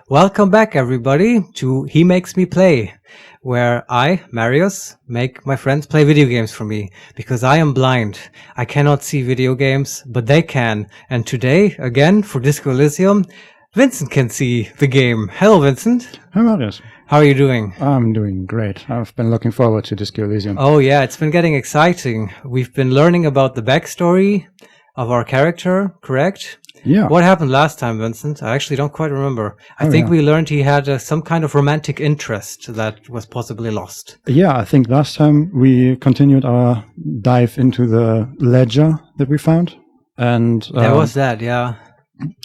Welcome back, everybody, to He Makes Me Play, where I, Marius, make my friends play video games for me, because I am blind. I cannot see video games, but they can. And today, again, for Disco Elysium, Vincent can see the game. Hello, Vincent. Hi, Marius. How are you doing? I'm doing great. I've been looking forward to Disco Elysium. Oh yeah, it's been getting exciting. We've been learning about the backstory of our character, correct? Yeah. What happened last time, Vincent? I actually don't quite remember. I think we learned he had some kind of romantic interest that was possibly lost. Yeah, I think last time we continued our dive into the ledger that we found. And There was that, yeah.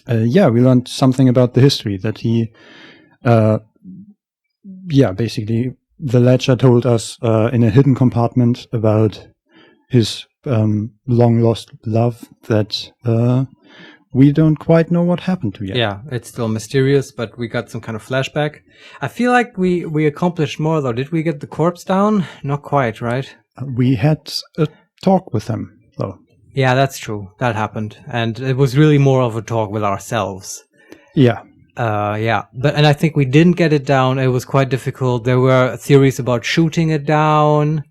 Yeah, we learned something about the history that he, basically the ledger told us in a hidden compartment about his long lost love that we don't quite know what happened to yet. Yeah, it's still mysterious, but we got some kind of flashback. I feel like we accomplished more, though. Did we get the corpse down? Not quite, right? We had a talk with him, though. Yeah, that's true. That happened. And it was really more of a talk with ourselves. Yeah. And I think we didn't get it down. It was quite difficult. There were theories about shooting it down,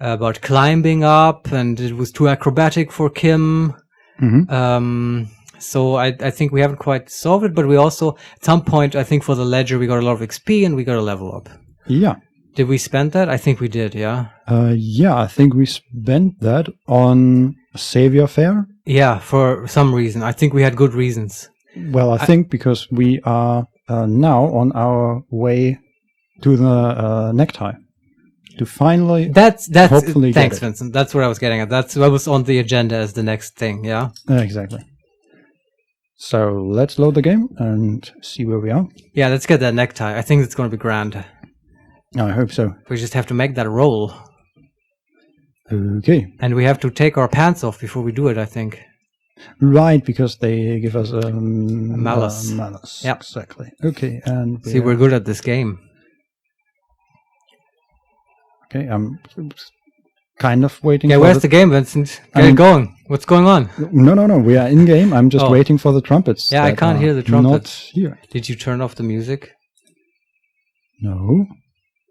about climbing up, and it was too acrobatic for Kim. Mm-hmm. So I think we haven't quite solved it, but we also, at some point, I think for the ledger, we got a lot of XP and we got a level up. Yeah. Did we spend that? I think we did, yeah? Yeah, I think we spent that on Savior Fair. Yeah, for some reason. I think we had good reasons. Well, I think because we are now on our way to the necktie. To finally that's hopefully thanks, get it. Vincent. That's what I was getting at. That was on the agenda as the next thing, yeah? Exactly. So let's load the game and see where we are. Yeah, let's get that necktie. I think it's going to be grand. I hope so. We just have to make that roll. Okay. And we have to take our pants off before we do it, I think. Right, because they give us a malus. Malus. Yep. Exactly. Okay, and See, we're good at this game. Okay, I'm kind of waiting. Yeah, where's the game, Vincent? Get it going. What's going on? No. We are in game. I'm just waiting for the trumpets. Yeah, I can't hear the trumpets. Not here. Did you turn off the music? No,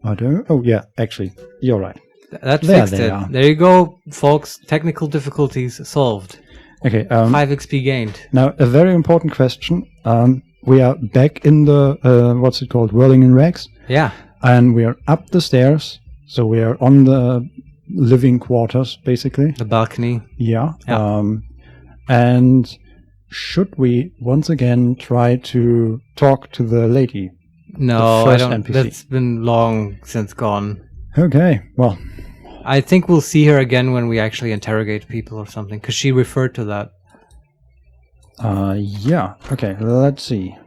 I don't. Oh, yeah. Actually, you're right. That fixed it. There you go, folks. Technical difficulties solved. Okay. 5 XP gained. Now, a very important question. We are back in the what's it called? Whirling in Rags. Yeah. And we are up the stairs. So we are on the living quarters, basically. The balcony. Yeah. And should we once again try to talk to the lady? No, I don't. NPC? That's been long since gone. Okay, well. I think we'll see her again when we actually interrogate people or something, because she referred to that. Yeah. Okay, let's see.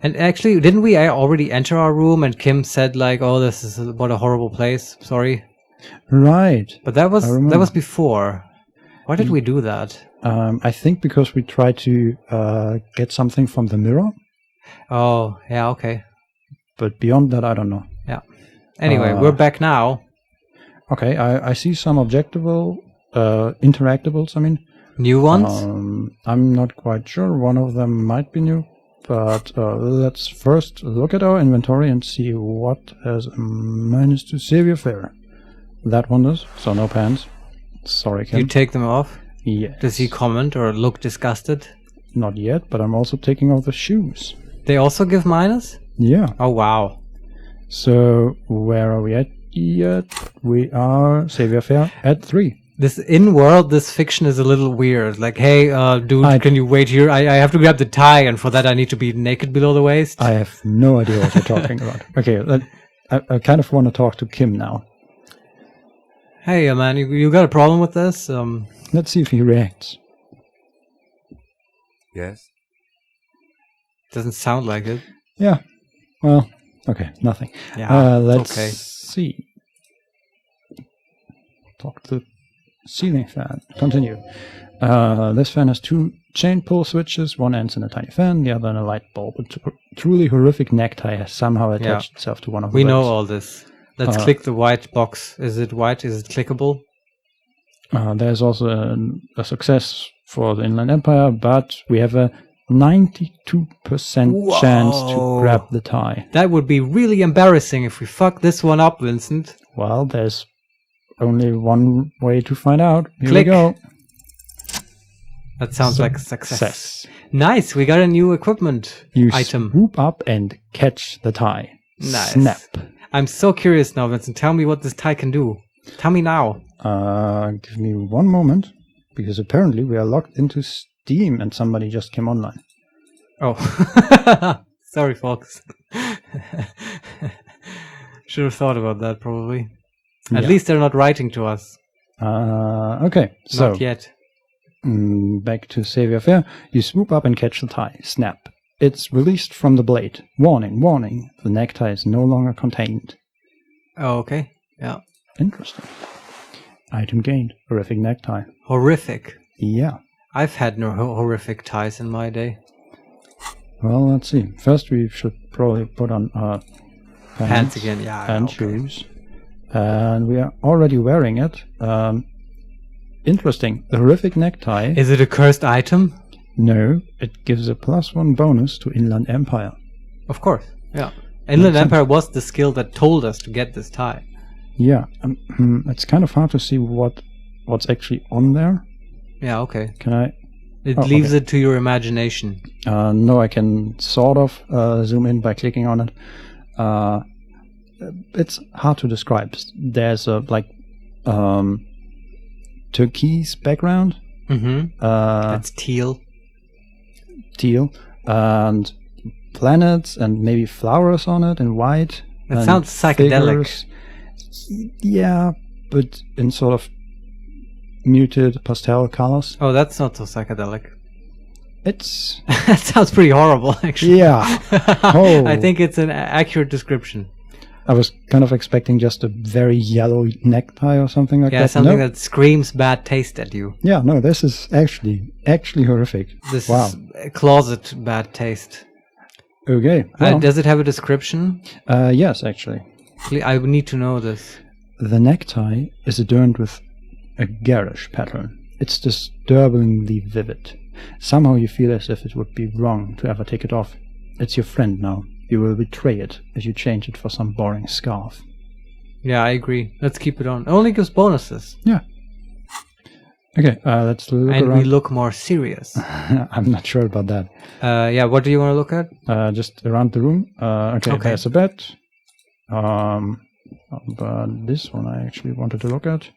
And actually, didn't we already enter our room and Kim said like, "Oh, this is what a horrible place." Sorry. Right. But that was before. Why did we do that? I think because we tried to get something from the mirror. Oh, yeah, okay. But beyond that, I don't know. Yeah. Anyway, we're back now. Okay, I see some interactables, I mean. New ones? I'm not quite sure. One of them might be new. But let's first look at our inventory and see what has a -2 Savior Fair. That one does, so no pants. Sorry, Kim. You take them off? Yes. Does he comment or look disgusted? Not yet, but I'm also taking off the shoes. They also give minus? Yeah. Oh, wow. So, where are we at yet? We are, Savior Fair, at 3. This in-world, this fiction is a little weird. Like, hey, dude, can you wait here? I have to grab the tie, and for that I need to be naked below the waist. I have no idea what you're talking about. Okay, I kind of want to talk to Kim now. Hey, man, you got a problem with this? Let's see if he reacts. Yes? Doesn't sound like it. Yeah. Well, okay, nothing. Yeah, let's okay. see. Talk to ceiling fan. Continue. This fan has 2 chain pull switches. One ends in a tiny fan, the other in a light bulb. A truly horrific necktie has somehow attached itself to one of the We know legs. all this. Let's click the white box. Is it white? Is it clickable? There's also a success for the Inland Empire, but we have a 92% chance to Whoa. grab the tie. That would be really embarrassing if we fuck this one up, Vincent. Well, there's only one way to find out. Here Click. we go. That sounds like a success. Success. Nice, we got a new equipment You item. swoop up and catch the tie. Nice. Snap. I'm so curious now, Vincent. Tell me what this tie can do. Tell me now. Give me one moment, because apparently we are logged into Steam and somebody just came online. Oh. Sorry, folks. Should have thought about that, probably. At least they're not writing to us. Okay, so Not yet. Back to Savior Fair. You swoop up and catch the tie. Snap. It's released from the blade. Warning, warning. The necktie is no longer contained. Oh, okay. Yeah. Interesting. Item gained. Horrific necktie. Horrific. Yeah. I've had no horrific ties in my day. Well, let's see. First, we should probably put on our Pants again, yeah. and okay. shoes. And we are already wearing it. Interesting. The horrific necktie. Is it a cursed item? No, it gives a +1 bonus to Inland Empire. Of course, yeah. Inland Makes Empire was the skill that told us to get this tie. Yeah, it's kind of hard to see what's actually on there. Yeah, okay. Can I? It Oh, leaves okay. it to your imagination. No, I can sort of zoom in by clicking on it. It's hard to describe. There's a turquoise background. Mm-hmm. That's teal. Teal, and planets and maybe flowers on it in white. It and sounds psychedelic. figures. Yeah, but in sort of muted pastel colors. Oh, that's not so psychedelic. It's That sounds pretty horrible, actually. yeah. Oh. I think it's an accurate description. I was kind of expecting just a very yellow necktie or something like Yeah, that. something No. that screams bad taste at you. Yeah, no, this is actually horrific. This Wow. is a closet bad taste. Okay. Well, Does it have a description? yes, actually. I would need to know this. The necktie is adorned with a garish pattern. It's disturbingly vivid. Somehow you feel as if it would be wrong to ever take it off. It's your friend now. You will betray it if you change it for some boring scarf. Yeah, I agree. Let's keep it on. It only gives bonuses. Yeah. Okay, let's look And around. we look more serious. I'm not sure about that. Yeah, what do you want to look at? Just around the room. Okay, Okay. there's a bed. But this one I actually wanted to look at.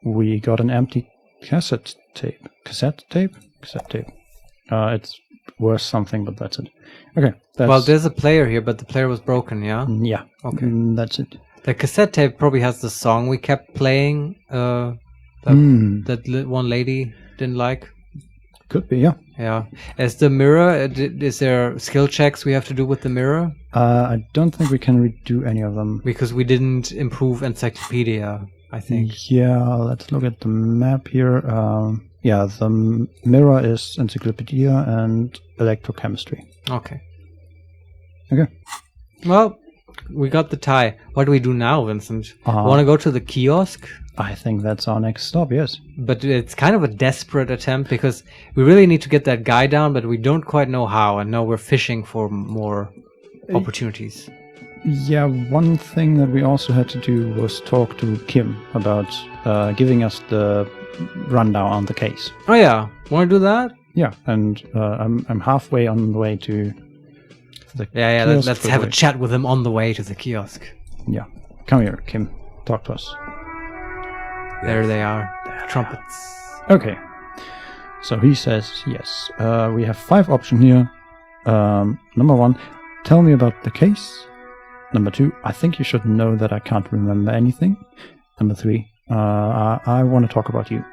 We got an empty cassette tape. Cassette tape? Cassette tape. It's worth something, but that's it. Okay. That's, Well, there's a player here, but the player was broken, yeah? yeah. Okay. That's it. The cassette tape probably has the song we kept playing that one lady didn't like. Could be, yeah. Yeah. Is the mirror, is there skill checks we have to do with the mirror? I don't think we can redo any of them. Because we didn't improve Encyclopedia, I think. Yeah, let's look at the map here. Yeah, the mirror is Encyclopedia and Electrochemistry. Okay. Okay. Well, we got the tie. What do we do now, Vincent? Uh-huh. Want to go to the kiosk? I think that's our next stop, yes. But it's kind of a desperate attempt because we really need to get that guy down, but we don't quite know how. And now we're fishing for more opportunities. Yeah, one thing that we also had to do was talk to Kim about giving us the rundown on the case. Oh yeah, want to do that? Yeah, and I'm halfway on the way to the Yeah. kiosk Let's for the have a way. chat with him on the way to the kiosk. Yeah, come here, Kim. Talk to us. There they are, trumpets. Okay. So he says yes. We have 5 options here. Number 1, tell me about the case. Number 2, I think you should know that I can't remember anything. Number 3, I want to talk about you.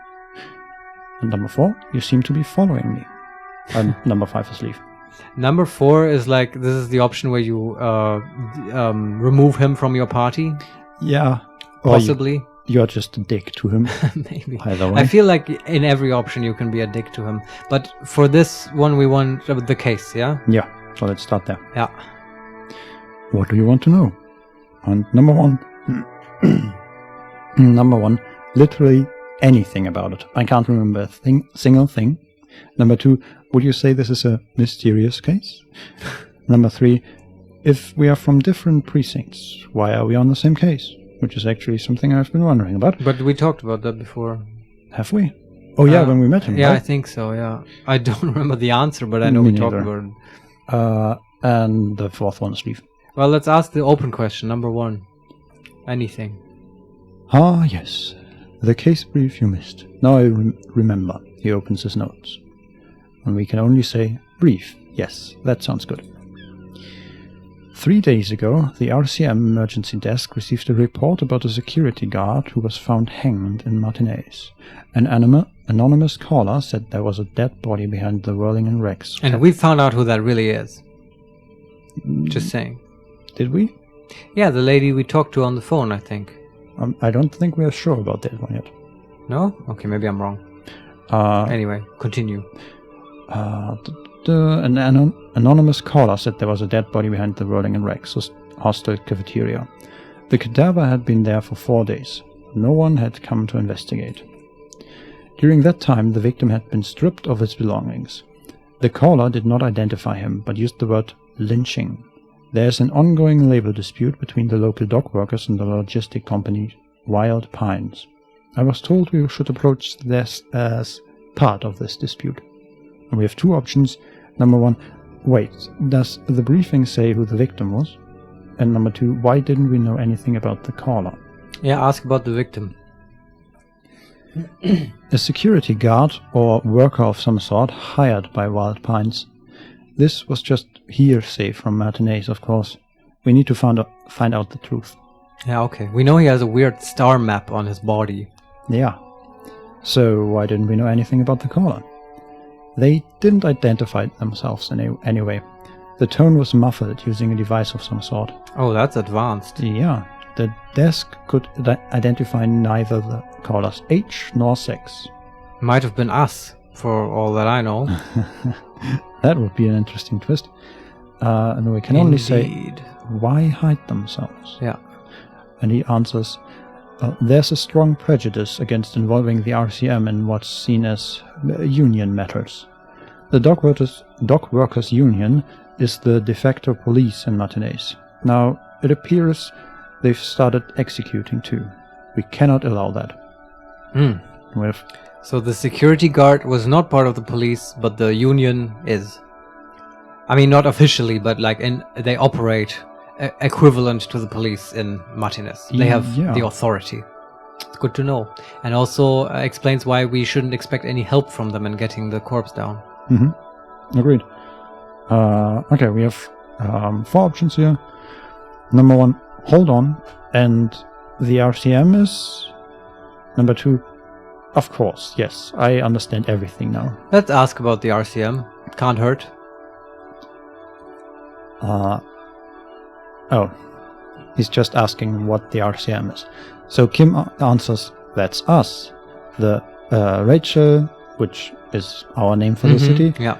And number 4, you seem to be following me. And number 5 is leave. Number 4 is like, this is the option where you remove him from your party, Yeah. Or possibly. you're just a dick to him. Maybe. Either way. I feel like in every option you can be a dick to him. But for this one, we want the case, yeah? Yeah. So let's start there. Yeah. What do you want to know? And number 1, number 1, literally anything about it. I can't remember a single thing. Number 2, would you say this is a mysterious case? Number 3, if we are from different precincts, why are we on the same case? Which is actually something I've been wondering about. But we talked about that before. Have we? Oh yeah, when we met him, yeah, right? I think so, yeah. I don't remember the answer, but I know Me we talked neither. about it. And the fourth one is Leaf. Well, let's ask the open question, number 1. Anything. Ah, yes. The case brief you missed. Now I remember. He opens his notes. And we can only say, brief. Yes, that sounds good. 3 days ago, the RCM emergency desk received a report about a security guard who was found hanged in Martinez. An anonymous caller said there was a dead body behind the whirling and wrecks. And we found out who that really is. Just saying. Did we? Yeah, the lady we talked to on the phone, I think. I don't think we are sure about that one yet. No? Okay, maybe I'm wrong. Anyway, continue. An anonymous caller said there was a dead body behind the whirling and wrecks hostel cafeteria. The cadaver had been there for 4 days. No one had come to investigate. During that time, the victim had been stripped of his belongings. The caller did not identify him, but used the word lynching. There is an ongoing labor dispute between the local dock workers and the logistic company Wild Pines. I was told we should approach this as part of this dispute. And we have 2 options. Number 1, wait, does the briefing say who the victim was? And number 2, why didn't we know anything about the caller? Yeah, ask about the victim. A security guard or worker of some sort hired by Wild Pines. This was just hearsay from Martinez, of course. We need to find out the truth. Yeah, okay. We know he has a weird star map on his body. Yeah. So why didn't we know anything about the caller? They didn't identify themselves anyway. The tone was muffled using a device of some sort. Oh, that's advanced. Yeah. The desk could identify neither the caller's age nor sex. Might have been us, for all that I know. That would be an interesting twist. And we can only say, why hide themselves? Yeah. And he answers, there's a strong prejudice against involving the RCM in what's seen as union matters. The dock workers union is the de facto police in Martinez. Now, it appears they've started executing too. We cannot allow that. So the security guard was not part of the police, but the union is. I mean, not officially, but like they operate equivalent to the police in Martinez. They have the authority. It's good to know. And also explains why we shouldn't expect any help from them in getting the corpse down. Agreed. Okay, we have 4 options here. Number 1, hold on, and the RCM is... Number 2, of course, yes, I understand everything now. Let's ask about the RCM. Can't hurt. Oh, he's just asking what the RCM is. So Kim answers, that's us. The Rachel, which is our name for the city. Yeah.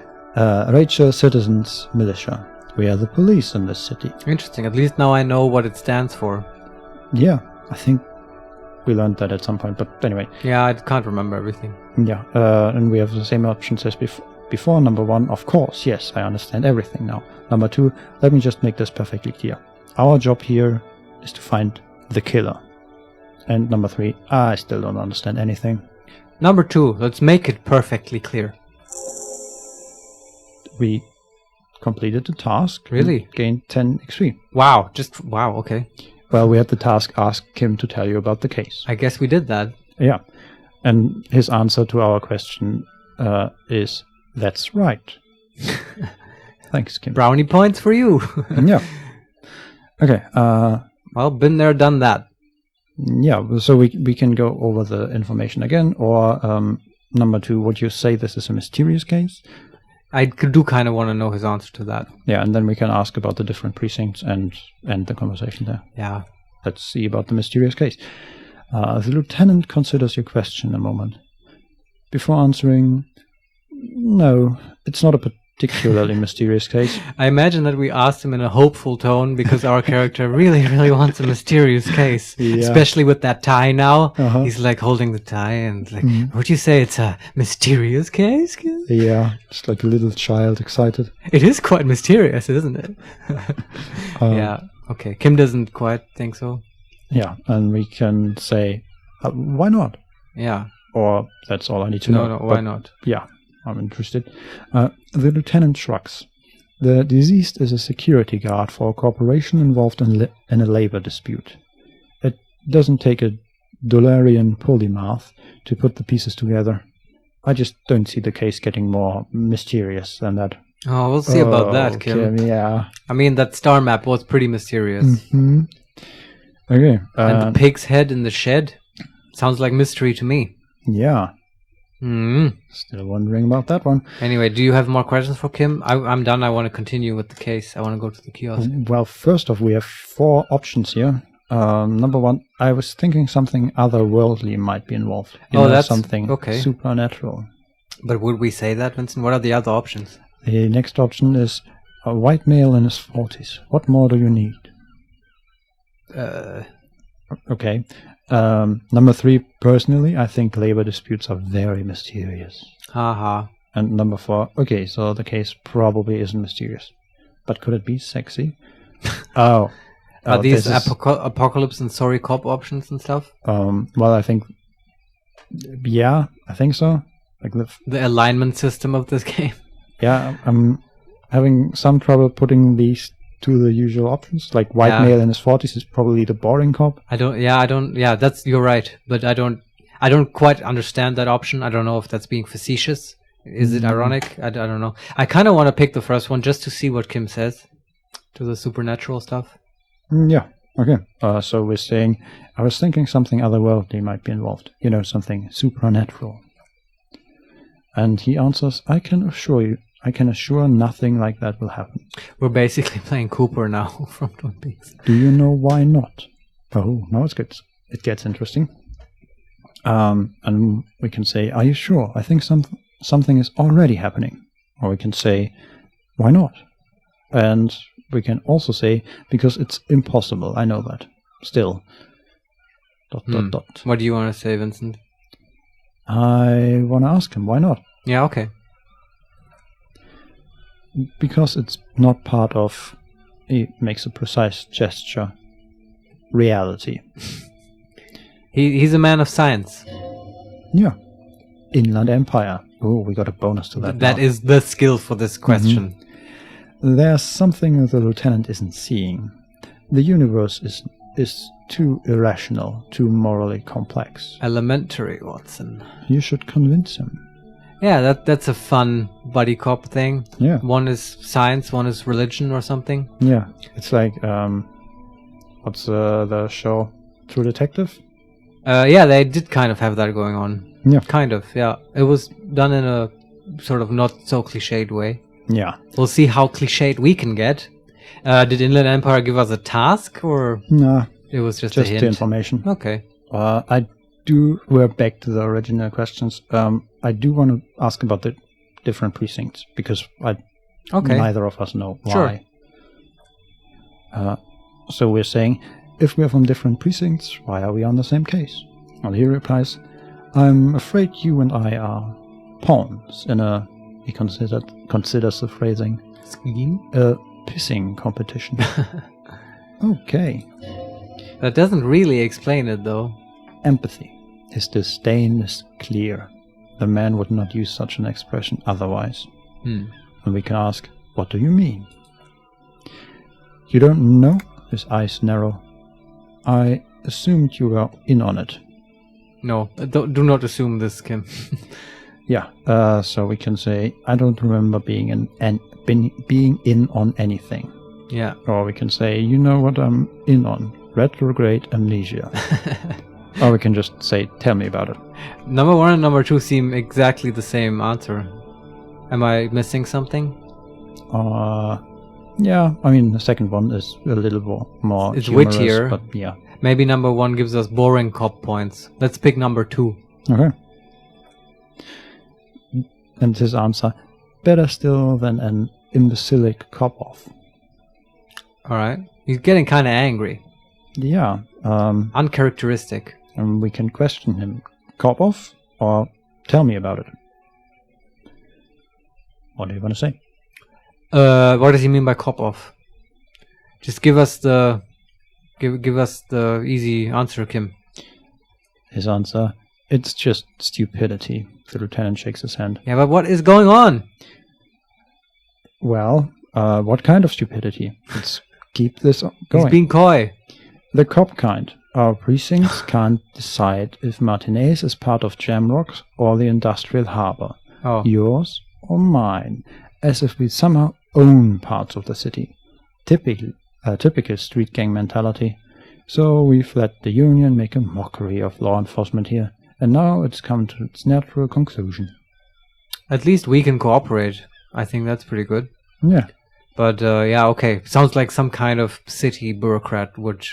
Rachel Citizens Militia. We are the police in this city. Interesting. At least now I know what it stands for. Yeah, I think we learned that at some point, but anyway. Yeah, I can't remember everything. Yeah, and we have the same options as before. Number 1, of course, yes, I understand everything now. Number 2, let me just make this perfectly clear. Our job here is to find the killer. And number 3, I still don't understand anything. Number 2, let's make it perfectly clear. We completed the task. Really? Gained 10 XP. Wow, wow, okay. Well, we had the task ask Kim to tell you about the case. I guess we did that. Yeah. And his answer to our question is, that's right. Thanks, Kim. Brownie points for you. Yeah. Okay. Well, been there, done that. Yeah, so we can go over the information again, or number 2, would you say this is a mysterious case? I do kind of want to know his answer to that. Yeah, and then we can ask about the different precincts and end the conversation there. Yeah. Let's see about the mysterious case. The lieutenant considers your question a moment. Before answering, no, it's not a particularly mysterious case. I imagine that we asked him in a hopeful tone because our character really, really wants a mysterious case. Yeah. Especially with that tie now. Uh-huh. He's like holding the tie and like, would you say it's a mysterious case, kid? Yeah, just like a little child excited. It is quite mysterious, isn't it? Yeah. Okay. Kim doesn't quite think so. Yeah, and we can say, why not? Yeah. Or that's all I need to know. No, why not? Yeah, I'm interested. The lieutenant shrugs. The deceased is a security guard for a corporation involved in a labor dispute. It doesn't take a Dolarian polymath to put the pieces together. I just don't see the case getting more mysterious than that. Oh, we'll see about that, Kim. Yeah. I mean, that star map was pretty mysterious. Mm-hmm. Okay. And the pig's head in the shed sounds like mystery to me. Yeah. Mm. Still wondering about that one. Anyway, do you have more questions for Kim? I'm done. I want to continue with the case. I want to go to the kiosk. Well, first off, we have 4 options here. Number 1, I was thinking something otherworldly might be involved. That's something okay. Supernatural. But would we say that, Vincent? What are the other options? The next option is a white male in his 40s. What more do you need? Okay. Number 3, personally, I think labor disputes are very mysterious. Haha. And number 4, okay, so the case probably isn't mysterious. But could it be sexy? Are these apocalypse and sorry cop options and stuff? Well, I think, yeah, I think so. Like the alignment system of this game. Yeah, I'm having some trouble putting these to the usual options. Like white male in his 40s is probably the boring cop. You're right, but I don't quite understand that option. I don't know if that's being facetious. Is it ironic? I don't know. I kind of want to pick the first one just to see what Kim says to the supernatural stuff. Yeah, okay. So we're saying, I was thinking something otherworldly might be involved. Something supernatural. And he answers, I can assure nothing like that will happen. We're basically playing Cooper now from Twin Peaks. Do you know why not? Oh, now it gets interesting. And we can say, are you sure? I think something is already happening. Or we can say, why not? And we can also say, because it's impossible. I know that. Still. ... What do you want to say, Vincent? I want to ask him, why not? Yeah, okay. Because it's not part of, he makes a precise gesture, reality. He's a man of science. Yeah. Inland Empire. Oh, we got a bonus to that. That is the skill for this question. Mm-hmm. There's something the lieutenant isn't seeing. The universe is too irrational, too morally complex. Elementary, Watson. You should convince him. Yeah, that's a fun buddy cop thing. Yeah. One is science, one is religion or something. Yeah. It's like, what's the show? True Detective? Yeah, they did kind of have that going on. Yeah. Kind of, yeah. It was done in a sort of not so cliched way. Yeah. We'll see how cliched we can get. Did Inland Empire give us a task, or nah, it was just a hint? the information. Okay. We're back to the original questions. I do want to ask about the different precincts, because neither of us know why. Sure. So we're saying, if we're from different precincts, why are we on the same case? And he replies, I'm afraid you and I are pawns in he considers the phrasing, scheme? A pissing competition. Okay. That doesn't really explain it, though. Empathy. His disdain is clear. The man would not use such an expression otherwise. And we can ask, what do you mean? You don't know? His eyes narrow. I assumed you were in on it. No, do not assume this, Kim. Yeah, so we can say, I don't remember being in on anything. Yeah. Or we can say, you know what I'm in on. Retrograde amnesia. Or we can just say, tell me about it. Number 1 and number 2 seem exactly the same answer. Am I missing something? Yeah, I mean, the second one is a little more it's humorous, wittier. But yeah. Maybe number 1 gives us boring cop points. Let's pick number 2. Okay. And his answer, better still than an imbecilic cop-off. Alright. He's getting kind of angry. Yeah. Uncharacteristic. And we can question him. Cop-off or tell me about it? What do you want to say? What does he mean by cop-off? Just give us the easy answer, Kim. His answer, it's just stupidity. The lieutenant shakes his hand. Yeah, but what is going on? Well, what kind of stupidity? Let's keep this going. He's being coy. The cop kind. Our precincts can't decide if Martinez is part of Jamrock or the industrial harbor. Oh. Yours or mine. As if we somehow own parts of the city. Typical street gang mentality. So we've let the union make a mockery of law enforcement here. And now it's come to its natural conclusion. At least we can cooperate. I think that's pretty good. Yeah. But yeah, okay. Sounds like some kind of city bureaucrat would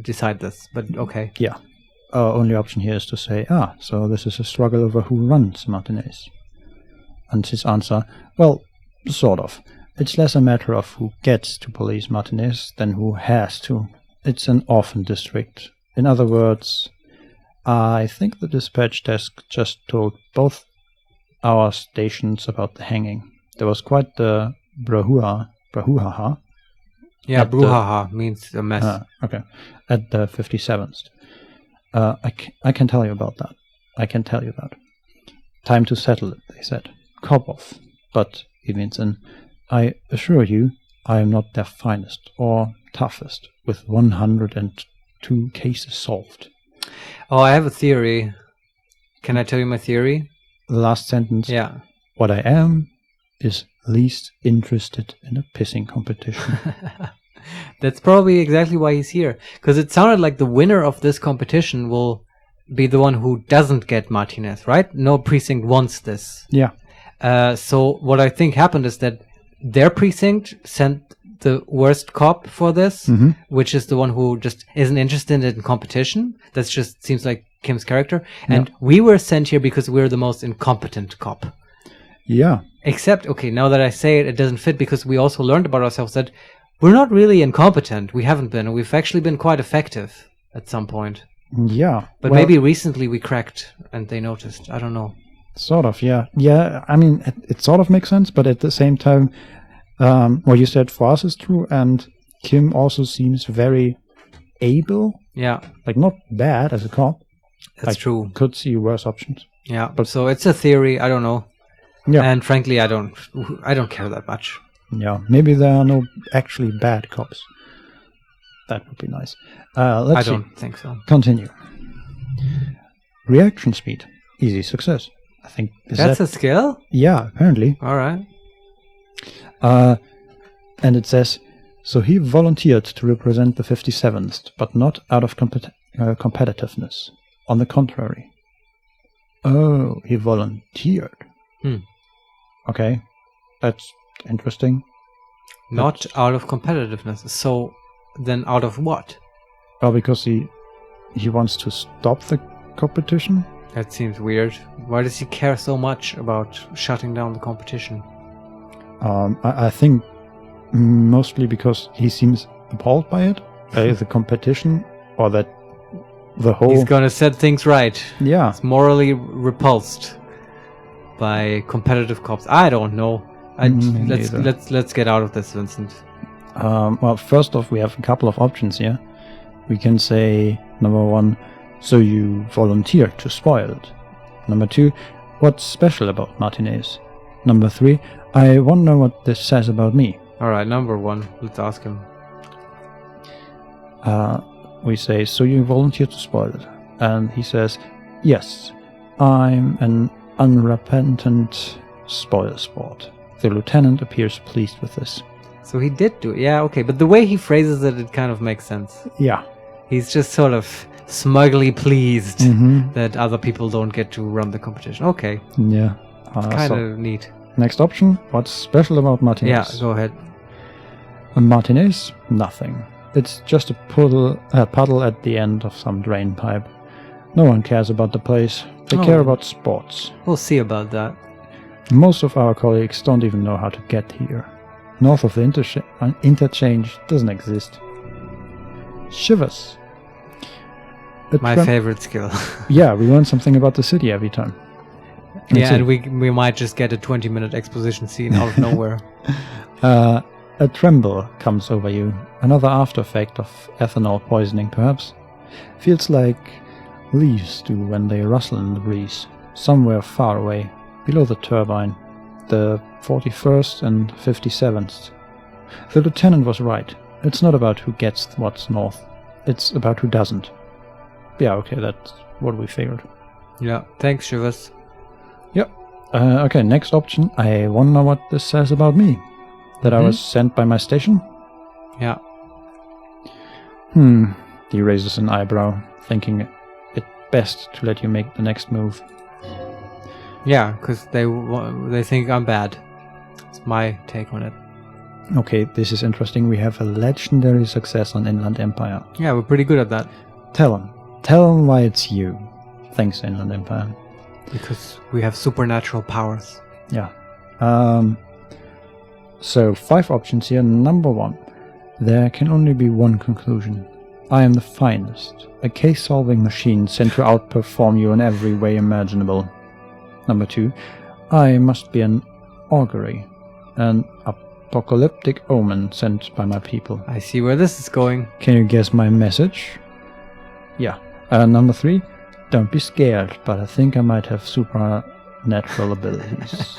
decide this. But okay. Yeah. Our only option here is to say, so this is a struggle over who runs Martinez. And his answer, well, sort of. It's less a matter of who gets to police Martinez than who has to. It's an orphan district. In other words, I think the dispatch desk just told both our stations about the hanging. There was quite the brouhaha. Yeah, brouhaha means a mess. Okay. At the 57th. I can tell you about that. I can tell you that. Time to settle it, they said. Cop off. But, he means I assure you, I am not their finest or toughest, with 102 cases solved. Oh, I have a theory. Can I tell you my theory? The last sentence. Yeah. What I am is least interested in a pissing competition. That's probably exactly why he's here. Because it sounded like the winner of this competition will be the one who doesn't get Martinez, right? No precinct wants this. Yeah. So what I think happened is that their precinct sent the worst cop for this, which is the one who just isn't interested in competition. That just seems like Kim's character. And we were sent here because we're the most incompetent cop. Yeah. Except, okay, now that I say it, it doesn't fit because we also learned about ourselves that we're not really incompetent. We haven't been. We've actually been quite effective at some point. Yeah. But maybe recently we cracked and they noticed. I don't know. Sort of, yeah. Yeah, I mean, it sort of makes sense, but at the same time, what you said for us is true, and Kim also seems very able. Yeah. Like, not bad as a cop. That's true. Could see worse options. Yeah, but so it's a theory. I don't know. Yeah. And frankly, I don't care that much. Yeah, maybe there are no actually bad cops. That would be nice. Let's see. I don't think so. Continue. Reaction speed. Easy success. I think that's a skill? Yeah, apparently. All right. And it says, so he volunteered to represent the 57th, but not out of competitiveness. On the contrary. Oh, he volunteered. Okay, that's interesting. Not out of competitiveness. So then out of what? Well, because he wants to stop the competition. That seems weird. Why does he care so much about shutting down the competition? I think mostly because he seems appalled by it, the competition, or that the whole... He's gonna set things right. Yeah. He's morally repulsed by competitive cops. I don't know. Let's get out of this, Vincent. Well, first off, we have a couple of options here. We can say, number one, so you volunteered to spoil it. Number two, what's special about Martinez? Number three, I wonder what this says about me. Alright, number one, let's ask him. We say, so you volunteered to spoil it. And he says, yes, I'm an unrepentant spoil sport. The lieutenant appears pleased with this. So he did do it. Yeah, okay. But the way he phrases it, it kind of makes sense. Yeah. He's just sort of smugly pleased that other people don't get to run the competition. Okay. Yeah. It's kind of neat. Next option. What's special about Martinez? Yeah, go ahead. Martinez? Nothing. It's just a puddle at the end of some drain pipe. No one cares about the place. They care about sports. We'll see about that. Most of our colleagues don't even know how to get here. North of the interchange doesn't exist. Shivers. My favorite skill. Yeah, we learn something about the city every time. Yeah, and we might just get a 20-minute exposition scene out of nowhere. A tremble comes over you. Another after effect of ethanol poisoning, perhaps. Feels like leaves do when they rustle in the breeze. Somewhere far away, below the turbine. The 41st and 57th. The lieutenant was right. It's not about who gets what's north. It's about who doesn't. Yeah, okay, that's what we figured. Yeah, thanks, Shivers. Yep. Okay, next option. I wonder what this says about me. That I was sent by my station? Yeah. He raises an eyebrow, thinking it best to let you make the next move. Yeah, because they think I'm bad. It's my take on it. Okay, this is interesting. We have a legendary success on Inland Empire. Yeah, we're pretty good at that. Tell him why it's you. Thanks, Inland Empire. Because we have supernatural powers. Yeah. So 5 options here. Number 1. There can only be one conclusion. I am the finest. A case-solving machine sent to outperform you in every way imaginable. Number 2. I must be an augury. An apocalyptic omen sent by my people. I see where this is going. Can you guess my message? Yeah. Number 3. Don't be scared, but I think I might have supernatural abilities.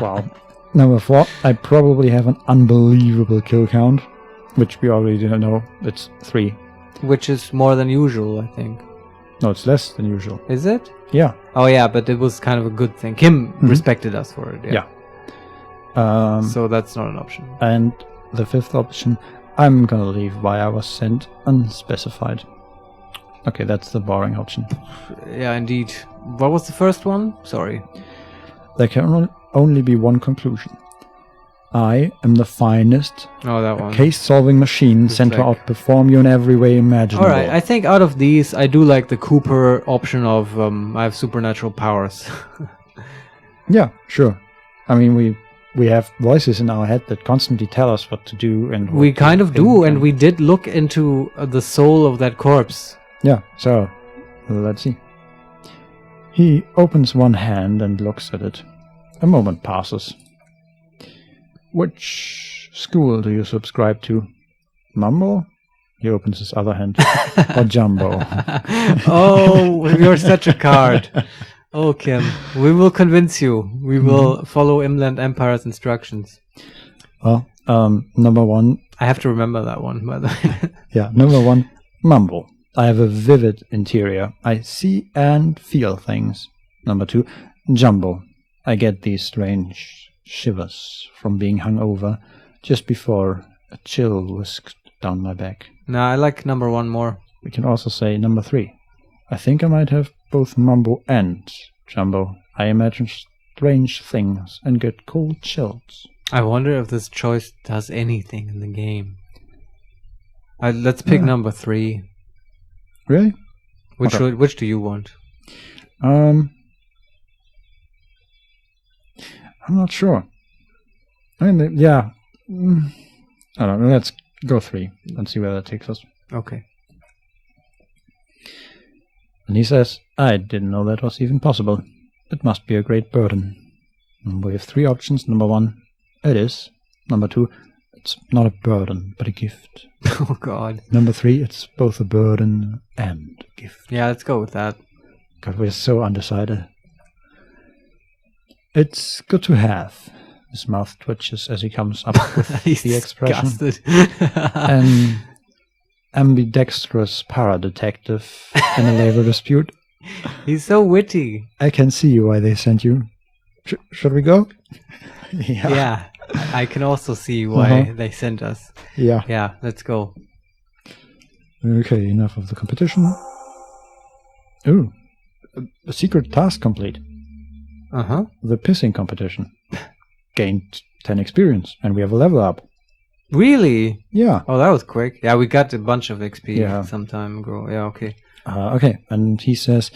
Wow. Number 4. I probably have an unbelievable kill count, which we already didn't know. It's 3. Which is more than usual, I think. No, it's less than usual. Is it? Yeah. Oh yeah, but it was kind of a good thing. Kim respected us for it. Yeah. So that's not an option. And the 5th option, I'm gonna leave why I was sent unspecified. Okay, that's the boring option. Yeah, indeed. What was the first one? Sorry. There can only be one conclusion. I am the finest that one. case-solving machine sent to outperform you in every way imaginable. Alright, I think out of these, I do like the Cooper option of I have supernatural powers. Yeah, sure. I mean, we have voices in our head that constantly tell us what to do. And we kind of do, and we did look into the soul of that corpse. Yeah, so let's see. He opens one hand and looks at it. A moment passes. Which school do you subscribe to? Mumbo? He opens his other hand. Or Jumbo? Oh, you're such a card. Oh, Kim, we will convince you. We will follow Inland Empire's instructions. Well, number 1. I have to remember that one, by the way. Yeah, number 1, Mumble. I have a vivid interior. I see and feel things. Number 2, Jumbo. I get these strange shivers from being hung over just before a chill whisked down my back. Nah, I like number 1 more. We can also say number 3. I think I might have both Mumbo and Jumbo. I imagine strange things and get cold chills. I wonder if this choice does anything in the game. Let's pick number 3. Really? Which do you want? I'm not sure. I mean, yeah. I don't know. Let's go 3 and see where that takes us. Okay. And he says, I didn't know that was even possible. It must be a great burden. And we have 3 options. Number 1, it is. Number 2, it's not a burden, but a gift. Oh, God. Number 3, it's both a burden and a gift. Yeah, let's go with that. God, we're so undecided. It's good to have. His mouth twitches as he comes up with the expression. An ambidextrous para-detective in a labor dispute. He's so witty. I can see why they sent you. Should we go? Yeah. I can also see why they sent us. Yeah. Yeah, let's go. Okay, enough of the competition. Ooh, a secret task complete. The pissing competition. Gained 10 experience, and we have a level up. Really? Yeah. Oh, that was quick. Yeah, we got a bunch of XP some time ago. Yeah, okay. Okay, and he says,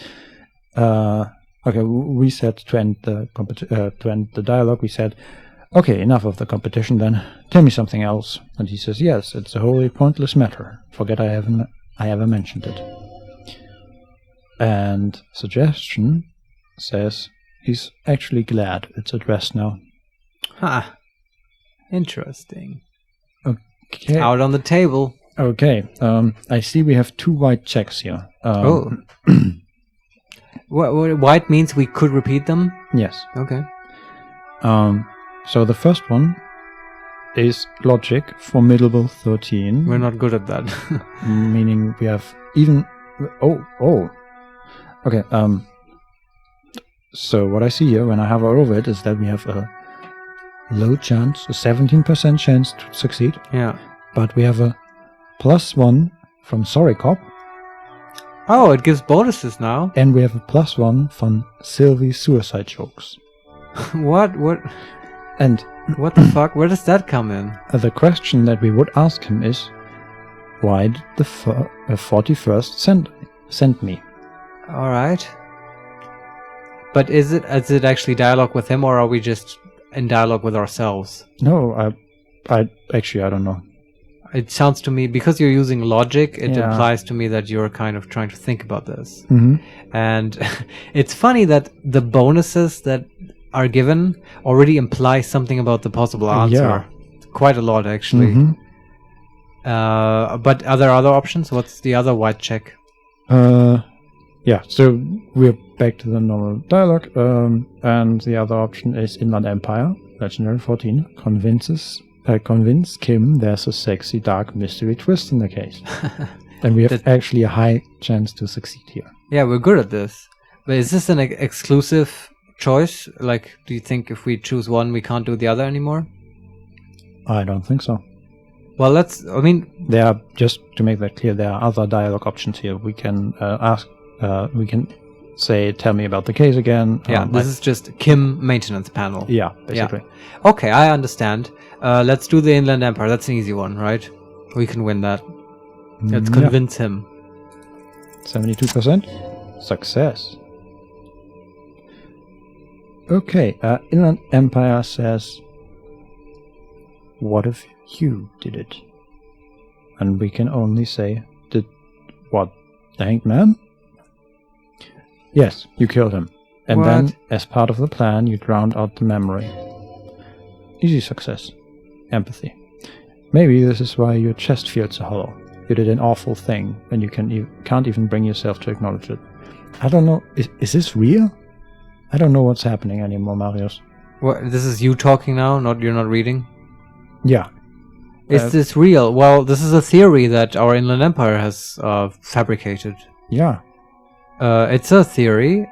Okay, we said to end the dialogue, we said, okay, enough of the competition then. Tell me something else. And he says, yes, it's a wholly pointless matter. Forget I ever mentioned it. And Suggestion says he's actually glad it's addressed now. Ha. Interesting. Okay. Out on the table. Okay. I see we have 2 white checks here. White means we could repeat them? Yes. Okay. So the first one is logic, formidable 13. We're not good at that. Meaning we have even... Oh. Okay, so what I see here when I hover over it is that we have a low chance, a 17% chance to succeed. Yeah. But we have a +1 from Sorry Cop. Oh, it gives bonuses now. And we have a +1 from Sylvie's suicide jokes. What? And what the fuck? Where does that come in? The question that we would ask him is, why did the 41st send me? All right. But is it actually dialogue with him, or are we just in dialogue with ourselves? No, I don't know. It sounds to me, because you're using logic, it Yeah. implies to me that you're kind of trying to think about this. Mm-hmm. And it's funny that the bonuses that are given already imply something about the possible answer. Yeah. Quite a lot, actually. Mm-hmm. But are there other options? What's the other white check? Yeah, so we're back to the normal dialogue, and the other option is Inland Empire, Legendary 14, convince Kim there's a sexy dark mystery twist in the case. And we have actually a high chance to succeed here. Yeah, we're good at this. But is this an exclusive choice? Like, do you think if we choose one, we can't do the other anymore? I don't think so. Well, There are, just to make that clear, there are other dialogue options here. We can we can say, tell me about the case again. Yeah, this is just Kim maintenance panel. Yeah, basically. Yeah. Okay, I understand. Let's do the Inland Empire. That's an easy one, right? We can win that. Let's convince him. 72%. Success. Okay, Inland Empire says, what if you did it? And we can only say, did what? The Hanged Man? Yes, you killed him. And then, as part of the plan, you drowned out the memory. Easy success. Empathy. Maybe this is why your chest feels so hollow. You did an awful thing, and you can't even bring yourself to acknowledge it. I don't know, is this real? I don't know what's happening anymore, Marius. What? This is you talking now, you're not reading? Yeah. Is this real? Well, this is a theory that our Inland Empire has fabricated. Yeah. It's a theory.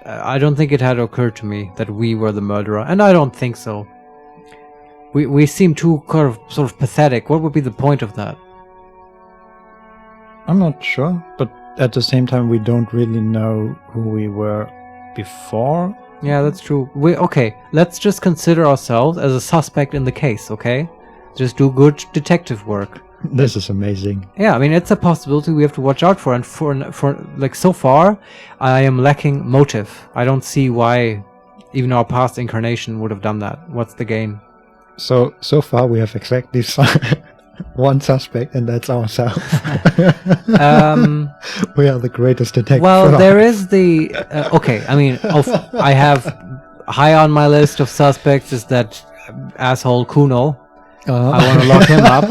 I don't think it had occurred to me that we were the murderer, and I don't think so. We seem too sort of pathetic. What would be the point of that? I'm not sure, but at the same time, we don't really know who we were before. Yeah, that's true. Okay, let's just consider ourselves as a suspect in the case, okay? Just do good detective work. This is amazing. Yeah, I mean, it's a possibility we have to watch out for, and for like, so far, I am lacking motive. I don't see why even our past incarnation would have done that. What's the gain? So far we have exactly one suspect, and that's ourselves. We are the greatest detective. Well, there is the... okay, I mean, I have high on my list of suspects is that asshole Kuno. I want to lock him up.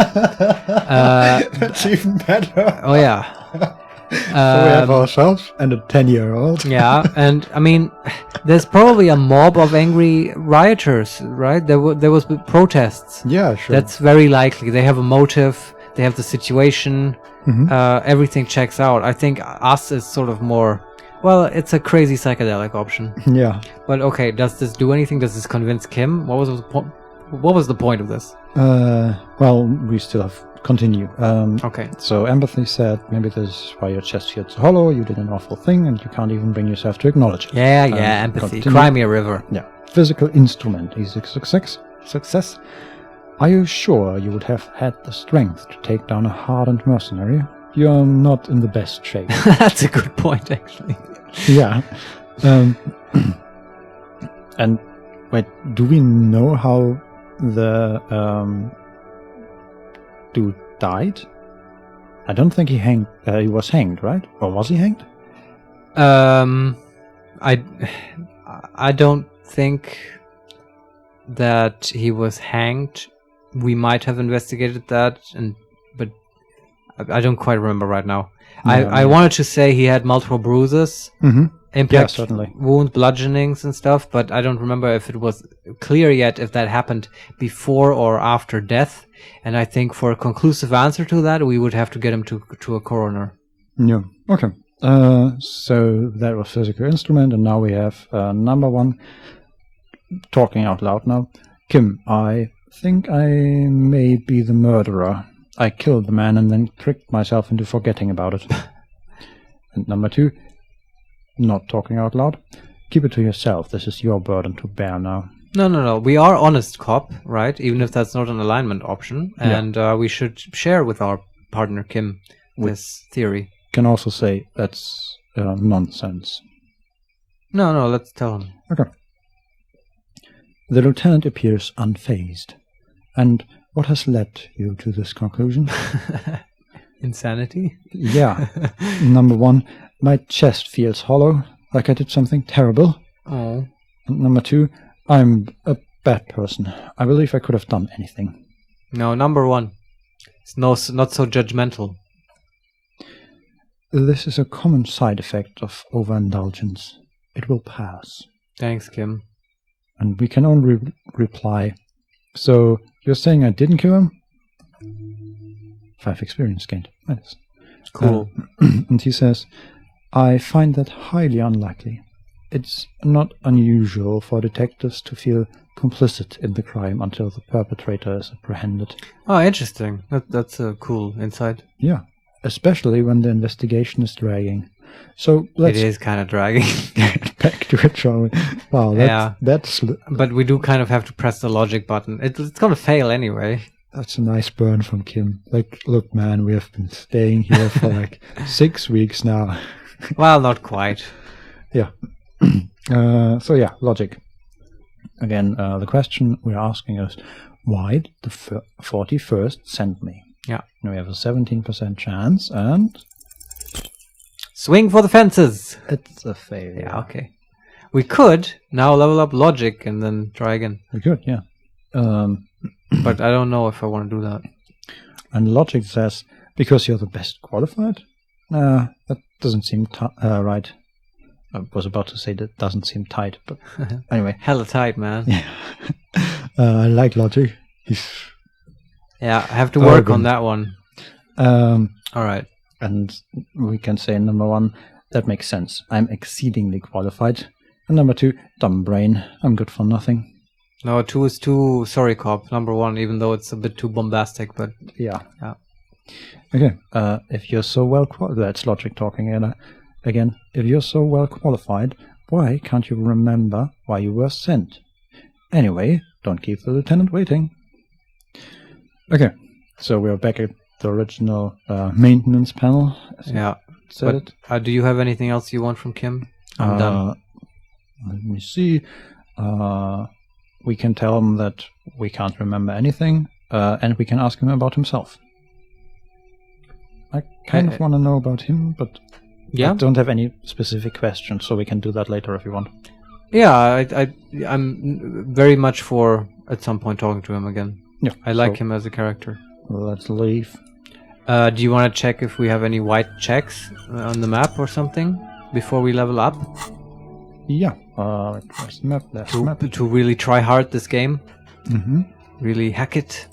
That's even better. Oh, yeah. So we have ourselves and a 10-year-old. Yeah, and I mean, there's probably a mob of angry rioters, right? There was protests. Yeah, sure. That's very likely. They have a motive. They have the situation. Mm-hmm. Everything checks out. I think us is sort of more... Well, it's a crazy psychedelic option. Yeah. But okay, does this do anything? Does this convince Kim? What was the point of this? Well, we still have continue. Okay. So empathy said, maybe this is why your chest feels hollow, you did an awful thing, and you can't even bring yourself to acknowledge it. Yeah, empathy. Continue. Cry me a river. Yeah. Physical instrument is a success. Are you sure you would have had the strength to take down a hardened mercenary? You're not in the best shape. That's a good point, actually. Yeah. And wait, do we know how the dude died? I don't think he was hanged, right? Or was he hanged? I don't think that he was hanged. We might have investigated that, but I don't quite remember right now. I wanted to say he had multiple bruises, impact wound, bludgeonings and stuff, but I don't remember if it was clear yet if that happened before or after death. And I think for a conclusive answer to that, we would have to get him to a coroner. Yeah. Okay. So that was physical instrument, and now we have number one. Talking out loud now. Kim, I think I may be the murderer. I killed the man and then tricked myself into forgetting about it. And number two, not talking out loud. Keep it to yourself. This is your burden to bear now. No. We are honest cop, right? Even if that's not an alignment option. And we should share with our partner Kim this theory. Can also say that's nonsense. No, let's tell him. Okay. The lieutenant appears unfazed. And what has led you to this conclusion? Insanity? Yeah. Number one, my chest feels hollow, like I did something terrible. Oh. And number two, I'm a bad person. I believe I could have done anything. No, number one. It's not so judgmental. This is a common side effect of overindulgence. It will pass. Thanks, Kim. And we can only reply, so you're saying I didn't kill him? 5 experience gained. Nice. Cool. And he says, I find that highly unlikely. It's not unusual for detectives to feel complicit in the crime until the perpetrator is apprehended. Oh, interesting. That's a cool insight. Yeah. Especially when the investigation is dragging. So let's... It is kind of dragging. Get back to it, shall we? Wow, that's... But we do kind of have to press the logic button. It's going to fail anyway. That's a nice burn from Kim. Like, look, man, we have been staying here for like 6 weeks now. Well, not quite. Yeah. So yeah, logic. Again, the question we're asking is, why did the 41st send me? Yeah. We have a 17% chance, and... Swing for the fences! It's a failure. Yeah, okay. We could now level up logic and then try again. We could, yeah. But I don't know if I want to do that. And logic says, because you're the best qualified? That doesn't seem right. I was about to say that doesn't seem tight, but anyway. Hella tight, man. Yeah. I like logic. Yeah, I have to work on that one. All right. And we can say number one, that makes sense. I'm exceedingly qualified. And number two, dumb brain. I'm good for nothing. No, 2 is too sorry, cop. Number one, even though it's a bit too bombastic, but yeah. Okay. If you're so well qualified, that's logic talking again. If you're so well qualified, why can't you remember why you were sent? Anyway, don't keep the lieutenant waiting. Okay. So we're back at the original maintenance panel. Yeah. But do you have anything else you want from Kim? I'm done. Let me see. We can tell him that we can't remember anything, and we can ask him about himself. I kind of want to know about him, but I don't have any specific questions, so we can do that later if you want. Yeah, I'm very much for at some point talking to him again. Yeah, I like him as a character. Let's leave. Do you want to check if we have any white checks on the map or something before we level up? Yeah. Where's the map? There's the map. To really try hard this game. Mm-hmm. Really hack it.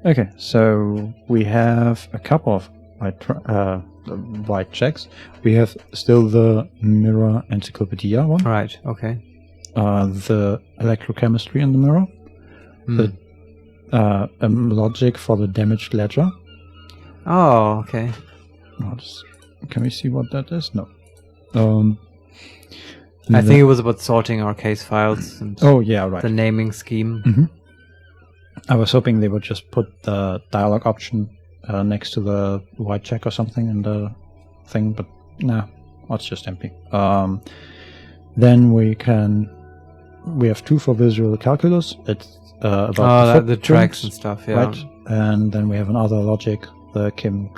Okay, so we have a couple of white checks. We have still the mirror encyclopedia one. Right, okay. The electrochemistry in the mirror. The logic for the damaged ledger. Oh, okay. Can we see what that is? No. I think it was about sorting our case files. And the naming scheme. Mm-hmm. I was hoping they would just put the dialogue option next to the white check or something in the thing, but no, it's just empty. Then we have 2 for visual calculus. It's about the tracks and stuff, yeah. Right. And then we have another logic, the Kim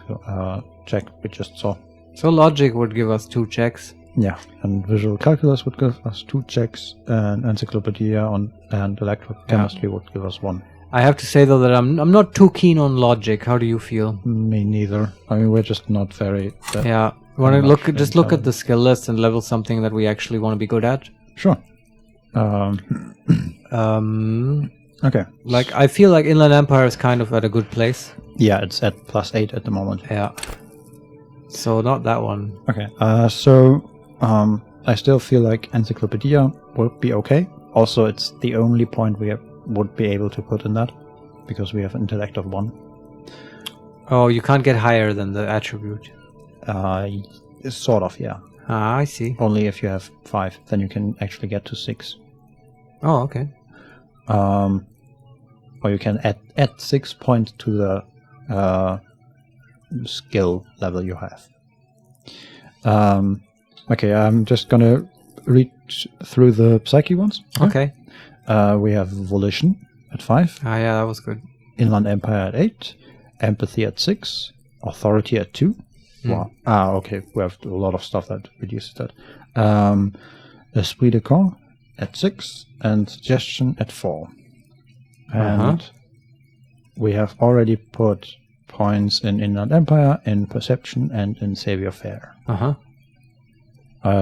check we just saw. So logic would give us 2 checks. Yeah, and visual calculus would give us 2 checks, and encyclopedia and electrochemistry would give us 1. I have to say though that I'm not too keen on logic. How do you feel? Me neither. I mean, we're just not very. Yeah, you want to look at the skill list and level something that we actually want to be good at. Sure. Okay. Like I feel like Inland Empire is kind of at a good place. Yeah, it's at +8 at the moment. Yeah. So not that one. Okay. I still feel like encyclopedia would be okay. Also, it's the only point we would be able to put in that because we have intellect of 1. Oh, you can't get higher than the attribute. Sort of, yeah. Ah, I see. Only if you have 5, then you can actually get to 6. Oh, okay. Or you can add 6 points to the skill level you have. Okay, I'm just gonna read through the psyche ones. Okay. We have volition at 5. Ah, yeah, that was good. Inland Empire at 8. Empathy at 6. Authority at 2. Wow. Okay. We have a lot of stuff that reduces that. Esprit de corps at 6 and suggestion at 4. And we have already put points in Inland Empire, in perception, and in savior fair.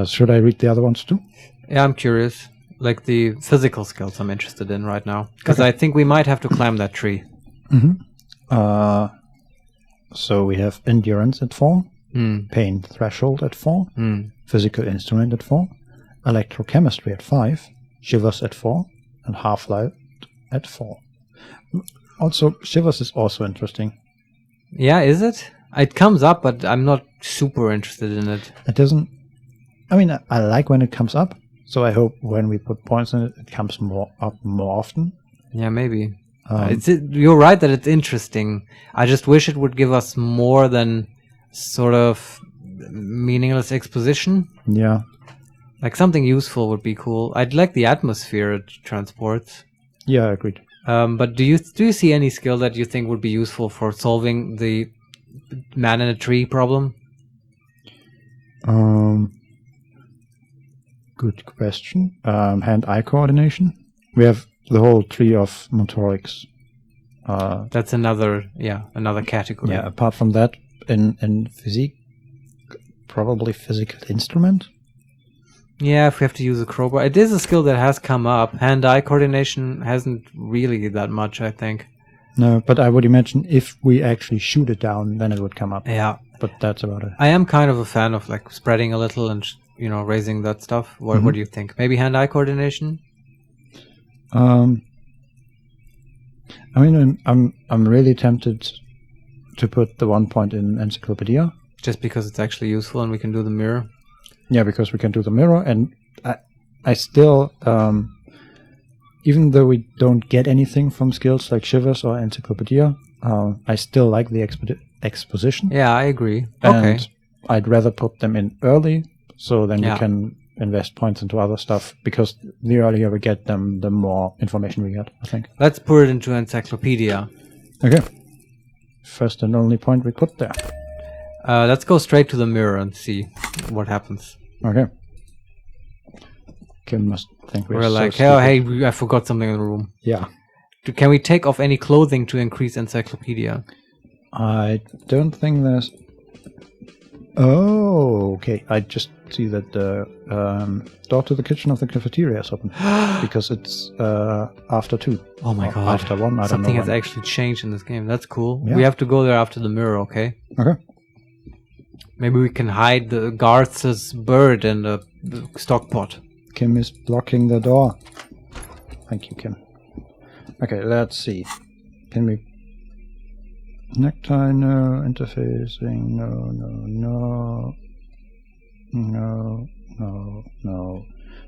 Should I read the other ones too? Yeah, I'm curious. Like the physical skills I'm interested in right now. Because I think we might have to climb that tree. So we have endurance at 4, pain threshold at 4, physical instrument at 4, electrochemistry at 5, shivers at 4, and half-life at 4. Also, shivers is also interesting. Yeah, is it? It comes up, but I'm not super interested in it. It doesn't... I mean, I like when it comes up, so I hope when we put points in it, it comes up more often. Yeah, maybe. You're right that it's interesting. I just wish it would give us more than sort of meaningless exposition. Yeah. Like something useful would be cool. I'd like the atmosphere it transports. Yeah, agreed. But do you see any skill that you think would be useful for solving the man in a tree problem? Good question. Hand-eye coordination. We have the whole tree of motorics. That's another category. Yeah, apart from that, in physique, probably physical instrument. Yeah, if we have to use a crowbar. It is a skill that has come up. Hand-eye coordination hasn't really that much, I think. No, but I would imagine if we actually shoot it down, then it would come up. Yeah. But that's about it. I am kind of a fan of like spreading a little and, raising that stuff. What do you think? Maybe hand-eye coordination? I mean, I'm really tempted to put the 1 point in encyclopedia. Just because it's actually useful and we can do the mirror? Yeah, because we can do the mirror, and I still, even though we don't get anything from skills like Shivers or Encyclopedia, I still like the exposition. Yeah, I agree. And okay. I'd rather put them in early, so then we can invest points into other stuff, because the earlier we get them, the more information we get, I think. Let's put it into Encyclopedia. Okay. First and only point we put there. Let's go straight to the mirror and see what happens. Okay. Kim must think we're like, hey, I forgot something in the room. Yeah. Can we take off any clothing to increase encyclopedia? I don't think there's... Oh, okay. I just see that the door to the kitchen of the cafeteria is open. Because it's after 2. Oh my god. After 1, I don't know. Something has actually changed in this game. That's cool. Yeah. We have to go there after the mirror, okay? Okay. Maybe we can hide the Garth's bird in the stock pot. Kim is blocking the door. Thank you, Kim. Okay, let's see. Can we... Necktie, no. Interfacing, no.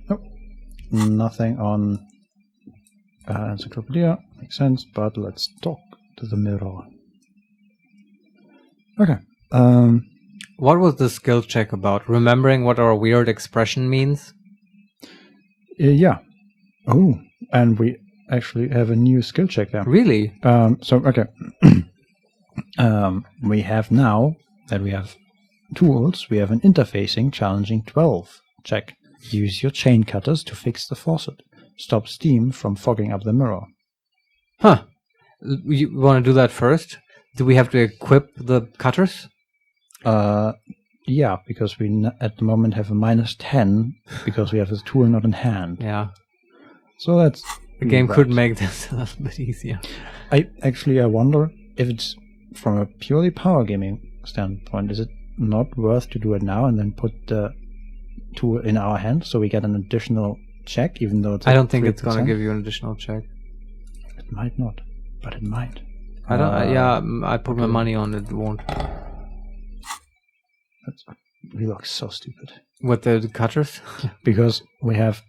Nope. Nothing on encyclopedia. Makes sense, but let's talk to the mirror. Okay. What was the skill check about? Remembering what our weird expression means? Yeah. Oh, and we actually have a new skill check there. Really? Okay. We have now that we have tools, we have an interfacing challenging 12 check. Use your chain cutters to fix the faucet. Stop steam from fogging up the mirror. Huh. You want to do that first? Do we have to equip the cutters? Yeah, because we at the moment have a -10 because we have this tool not in hand. Yeah. So that's The game could make this a little bit easier. I wonder if it's from a purely power gaming standpoint, is it not worth to do it now and then put the tool in our hand so we get an additional check, even though it's I don't think it's 3%? going to give you an additional check. It might not, but it might. I don't. I put my money on it. It won't. We look so stupid. With the cutters? Because we have...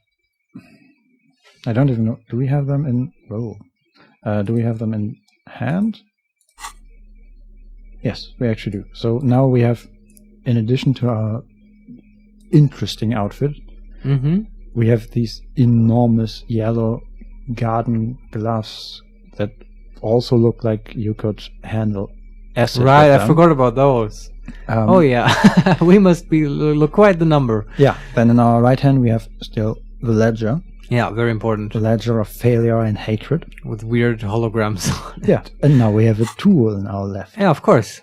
I don't even know. Do we have them in... do we have them in hand? Yes, we actually do. So now we have, in addition to our interesting outfit, we have these enormous yellow garden gloves that also look like you could handle acid. Right, I forgot about those. Oh yeah, we must be look quite the number. Yeah, then in our right hand we have still the ledger. Yeah, very important. The ledger of failure and hatred. With weird holograms. Yeah, and now we have a tool in our left. Yeah, of course.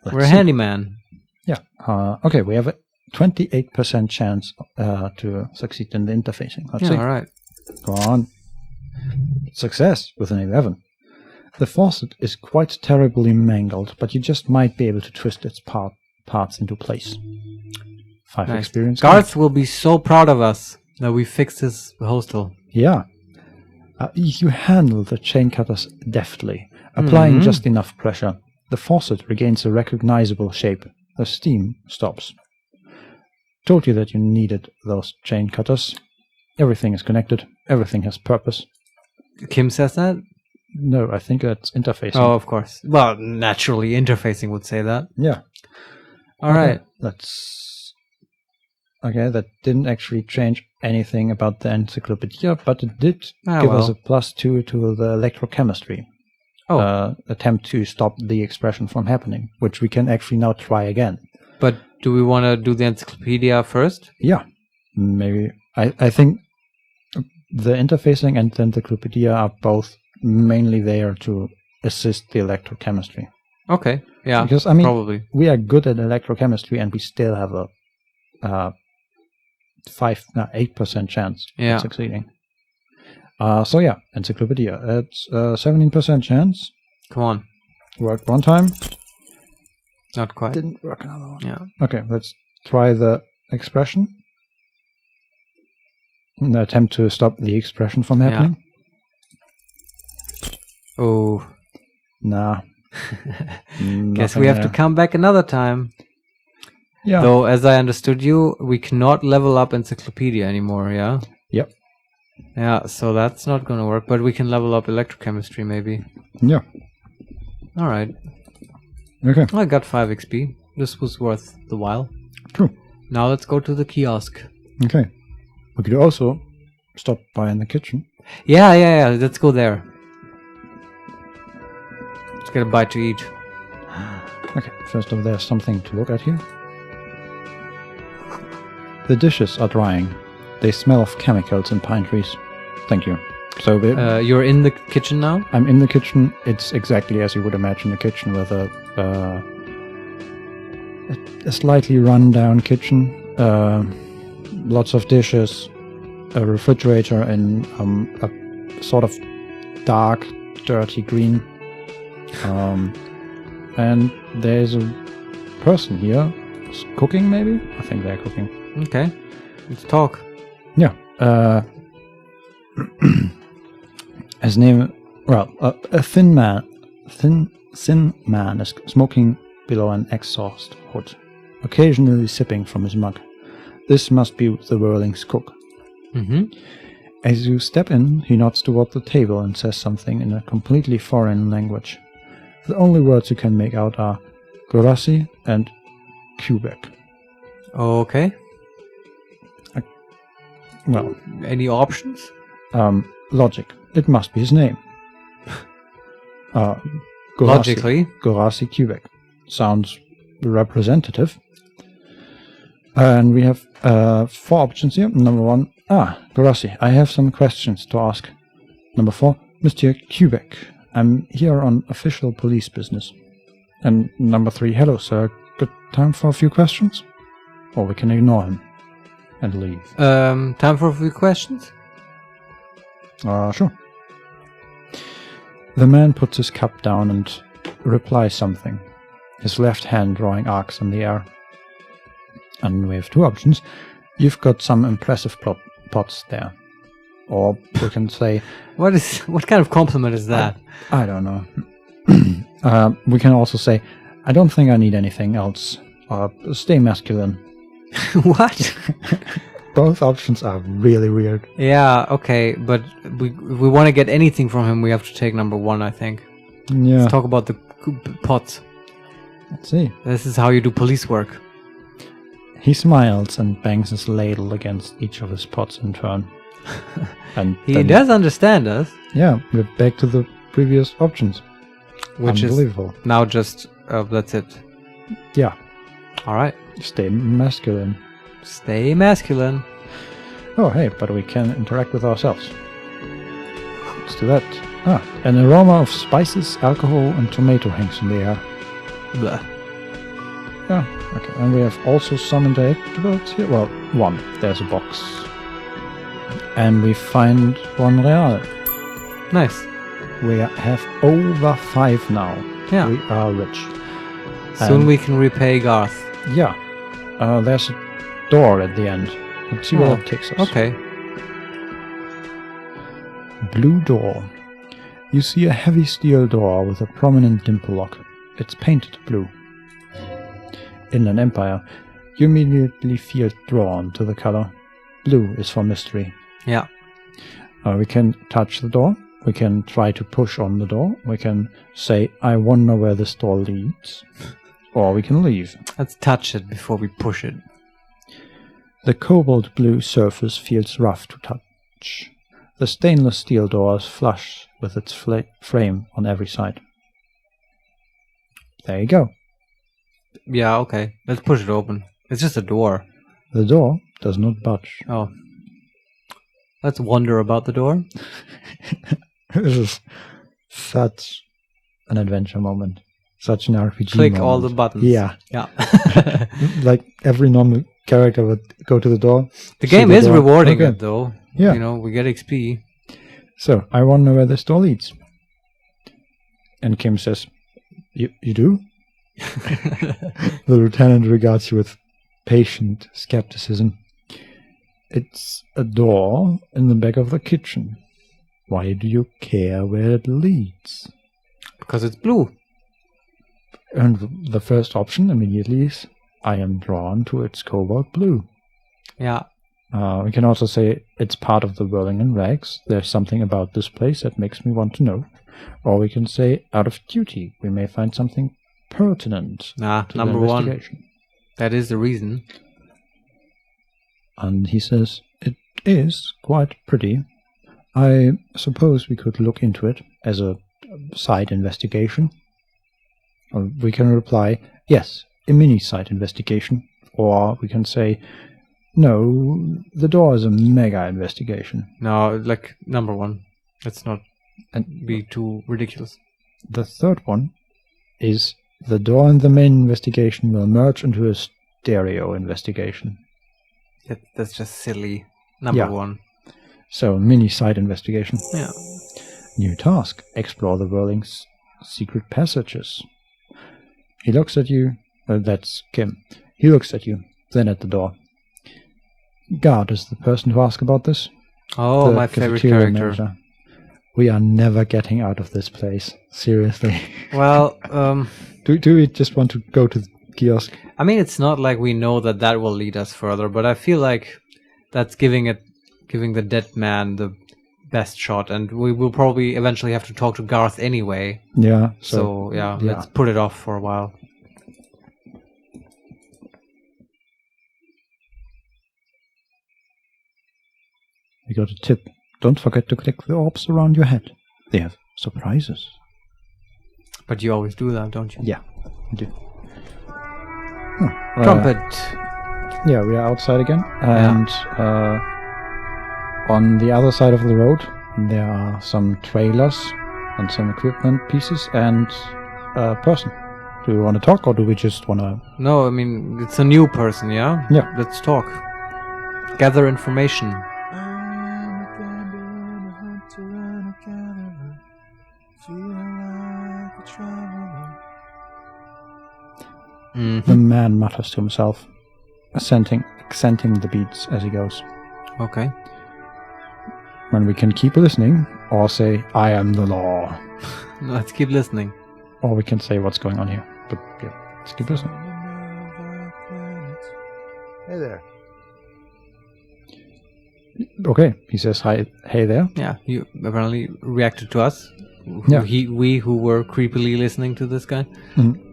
We're a handyman. Yeah. Okay, we have a 28% chance to succeed in the interfacing. Let's see. All right. Go on. Success with an 11. The faucet is quite terribly mangled, but you just might be able to twist its parts into place. 5 Nice. experience. Garth will be so proud of us that we fixed his hostel. Yeah. You handle the chain cutters deftly, applying just enough pressure. The faucet regains a recognizable shape. The steam stops. Told you that you needed those chain cutters. Everything is connected. Everything has purpose. Kim says that? No, I think that's interfacing. Oh, of course. Well, naturally, interfacing would say that. Yeah. All right. Okay, that didn't actually change anything about the encyclopedia, but it did give us a +2 to the electrochemistry. Attempt to stop the expression from happening, which we can actually now try again. But do we want to do the encyclopedia first? Yeah, maybe. I think the interfacing and the encyclopedia are both mainly there to assist the electrochemistry. Okay, yeah, because I mean, probably we are good at electrochemistry, and we still have a 8% chance of succeeding. So yeah, encyclopedia. It's 17% chance. Come on. Worked one time. Not quite. Didn't work another one. Yeah. Okay, let's try the expression. An attempt to stop the expression from happening. Yeah. Oh. Nah. Guess we have to come back another time. Yeah. Though, as I understood you, we cannot level up encyclopedia anymore, yeah? Yep. Yeah, so that's not going to work, but we can level up electrochemistry maybe. Yeah. Alright. Okay. I got 5 XP. This was worth the while. True. Now let's go to the kiosk. Okay. We could also stop by in the kitchen. Yeah, let's go there. Let's get a bite to eat. Okay, first off, there's something to look at here. The dishes are drying. They smell of chemicals and pine trees. Thank you. So you're in the kitchen now? I'm in the kitchen. It's exactly as you would imagine a kitchen, with a slightly run-down kitchen. Lots of dishes, a refrigerator in a sort of dark, dirty green. And there's a person here cooking, maybe? I think they're cooking. Okay, let's talk. Yeah. His name, a thin man is smoking below an exhaust hood, occasionally sipping from his mug. This must be the Whirling's cook. As you step in, he nods toward the table and says something in a completely foreign language. The only words you can make out are Gorasi and Quebec. Okay. Well, Any options? logic. It must be his name. Logically. Gorasi Kubek. Sounds representative. And we have 4 options here. Number 1, Gorasi, I have some questions to ask. Number 4, Mr. Kubek, I'm here on official police business. And number 3, hello sir, good time for a few questions? Or we can ignore him and leave. Time for a few questions? Sure. The man puts his cup down and replies something, his left hand drawing arcs in the air. And we have 2 options. You've got some impressive pots there. Or we can say... What kind of compliment is that? I don't know. We can also say, I don't think I need anything else. Stay masculine. What? Both options are really weird. Yeah, okay, but if we want to get anything from him, we have to take number 1, I think. Yeah. Let's talk about the pots. Let's see. This is how you do police work. He smiles and bangs his ladle against each of his pots in turn. And He does understand us. Yeah, we're back to the previous options. Which Unbelievable. is now just, that's it. Yeah. Alright. Stay masculine. Stay masculine. Oh, hey, but we can interact with ourselves. Let's do that. An aroma of spices, alcohol, and tomato hangs in the air. Blah. Yeah, okay. And we have also some interactables here. Well, 1. There's a box. And we find 1 real. Nice. We have over 5 now. Yeah. We are rich. Soon we can repay Garth. Yeah. There's a door at the end. Let's see where it takes us. Okay. Blue door. You see a heavy steel door with a prominent dimple lock. It's painted blue. Inland Empire. You immediately feel drawn to the color. Blue is for mystery. Yeah. We can touch the door. We can try to push on the door. We can say, I wonder where this door leads. Or we can leave. Let's touch it before we push it. The cobalt blue surface feels rough to touch. The stainless steel door is flush with its frame on every side. There you go. Yeah, okay. Let's push it open. It's just a door. The door does not budge. Oh. Let's wonder about the door. This is such an adventure moment. Such an RPG Click moment. all the buttons. Yeah. Yeah. Like every normal character would go to the door. The game is rewarding Okay. it though. Yeah. You know, we get XP. So, I wonder where this door leads. And Kim says, You do? The lieutenant regards you with patient skepticism. It's a door in the back of the kitchen. Why do you care where it leads? Because it's blue. And the first option immediately is, I am drawn to its cobalt blue. Yeah. We can also say, it's part of the whirling and rags. There's something about this place that makes me want to know. Or we can say, out of duty, we may find something pertinent Nah, to number the 1. investigation. That is the reason. And he says, it is quite pretty. I suppose we could look into it as a side investigation. Or we can reply, yes, a mini side investigation. Or we can say, no, the door is a mega investigation. No, like number 1. Let's not be too ridiculous. The third one is the door and the main investigation will merge into a stereo investigation. That's just silly. Number 1. So, mini side investigation. Yeah. New task. Explore the whirling's secret passages. He looks at you. That's Kim. He looks at you, then at the door. Guard is the person to ask about this. Oh, my favorite character. Manager. We are never getting out of this place. Seriously. Well, do we just want to go to the kiosk? I mean, it's not like we know that will lead us further, but I feel like that's giving the dead man the best shot, and we will probably eventually have to talk to Garth anyway. Yeah. So yeah, let's put it off for a while. We got a tip. Don't forget to click the orbs around your head. They have surprises. But you always do that, don't you? Yeah, I do. Trumpet. Yeah, we are outside again. And on the other side of the road, there are some trailers and some equipment pieces and a person. Do we want to talk or do we just want to... No, I mean, it's a new person, yeah? Yeah. Let's talk. Gather information. The man mutters to himself, accenting the beats as he goes. Okay. When we can keep listening, or say, I am the law. Let's keep listening. Or we can say what's going on here. But yeah, let's keep listening. Hey there. Okay, he says, hi, hey there. Yeah, you apparently reacted to us. Yeah. We who were creepily listening to this guy.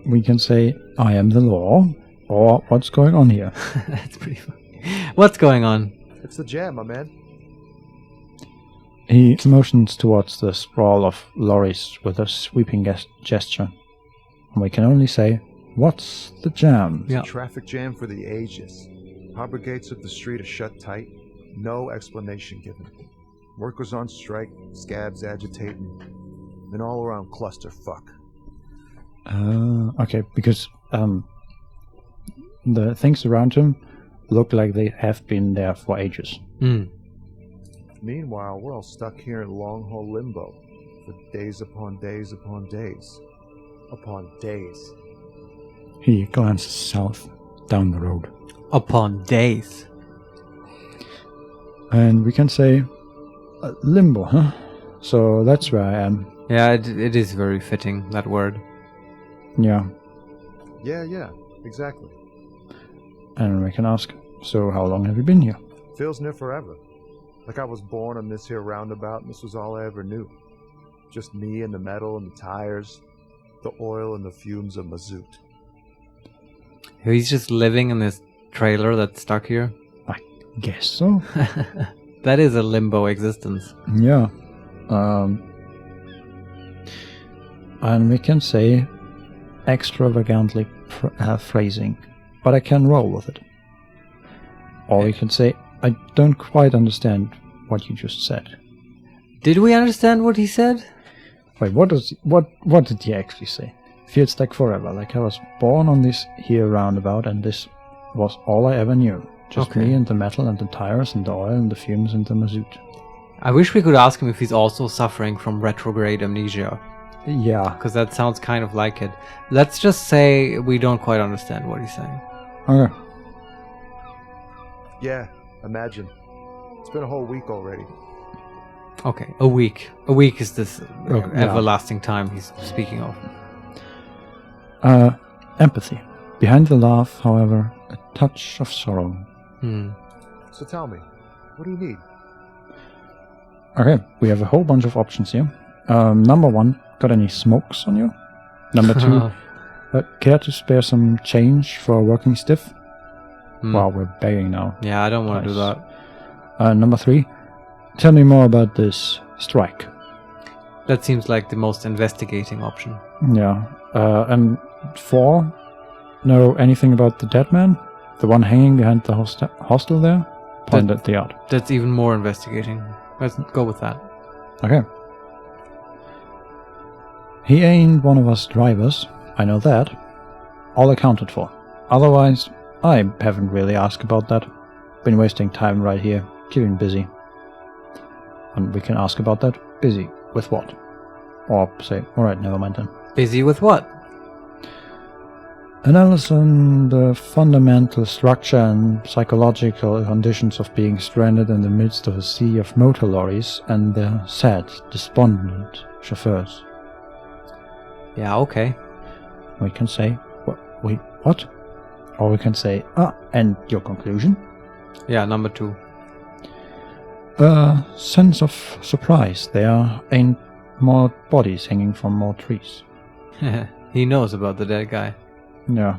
We can say, I am the law, or what's going on here. That's pretty funny. What's going on? It's the jam, my man. He motions towards the sprawl of lorries with a sweeping gesture. And we can only say, what's the jam? Yeah. Traffic jam for the ages. Harbor gates of the street are shut tight. No explanation given. Workers on strike, scabs agitating, an all-around clusterfuck. Okay, because the things around him look like they have been there for ages. Meanwhile, we're all stuck here in long-haul limbo for days upon days upon days upon days. He glances south, down the road. Upon days. And we can say, limbo, huh? So that's where I am. Yeah, it is very fitting, that word. Yeah. Yeah, exactly. And we can ask, so how long have you been here? Feels near forever. Like I was born on this here roundabout and this was all I ever knew. Just me and the metal and the tires, the oil and the fumes of mazout. He's just living in this trailer that's stuck here. I guess so. That is a limbo existence. Yeah. And we can say extravagantly phrasing, but I can roll with it. Or we can say, I don't quite understand what you just said. Did we understand what he said? Wait, what did he actually say? Feels like forever, like I was born on this here roundabout and this was all I ever knew. Just me and the metal and the tires and the oil and the fumes and the mazout. I wish we could ask him if he's also suffering from retrograde amnesia. Yeah. Because that sounds kind of like it. Let's just say we don't quite understand what he's saying. Okay. Yeah, imagine. It's been a whole week already. Okay, a week. A week is this Okay, everlasting time he's speaking of. Empathy. Behind the laugh, however, a touch of sorrow. So tell me, what do you need? Okay, we have a whole bunch of options here. Number one, got any smokes on you? Number two, care to spare some change for a working stiff? Wow, we're begging now. Yeah, I don't want to do that. Number three, tell me more about this strike. That seems like the most investigating option. Yeah. And four, know anything about the dead man? The one hanging behind the hostel there? Point at the art. That's even more investigating. Let's go with that. Okay. He ain't one of us drivers, I know that. All accounted for. Otherwise, I haven't really asked about that. Been wasting time right here, keeping busy. And we can ask about that. Busy with what? Or say, alright, never mind then. Busy with what? Analyzing the fundamental structure and psychological conditions of being stranded in the midst of a sea of motor lorries and their sad, despondent chauffeurs. Yeah, okay. We can say, wait, what? Or we can say, and your conclusion? Yeah, number two. A sense of surprise. There ain't more bodies hanging from more trees. He knows about the dead guy. Yeah.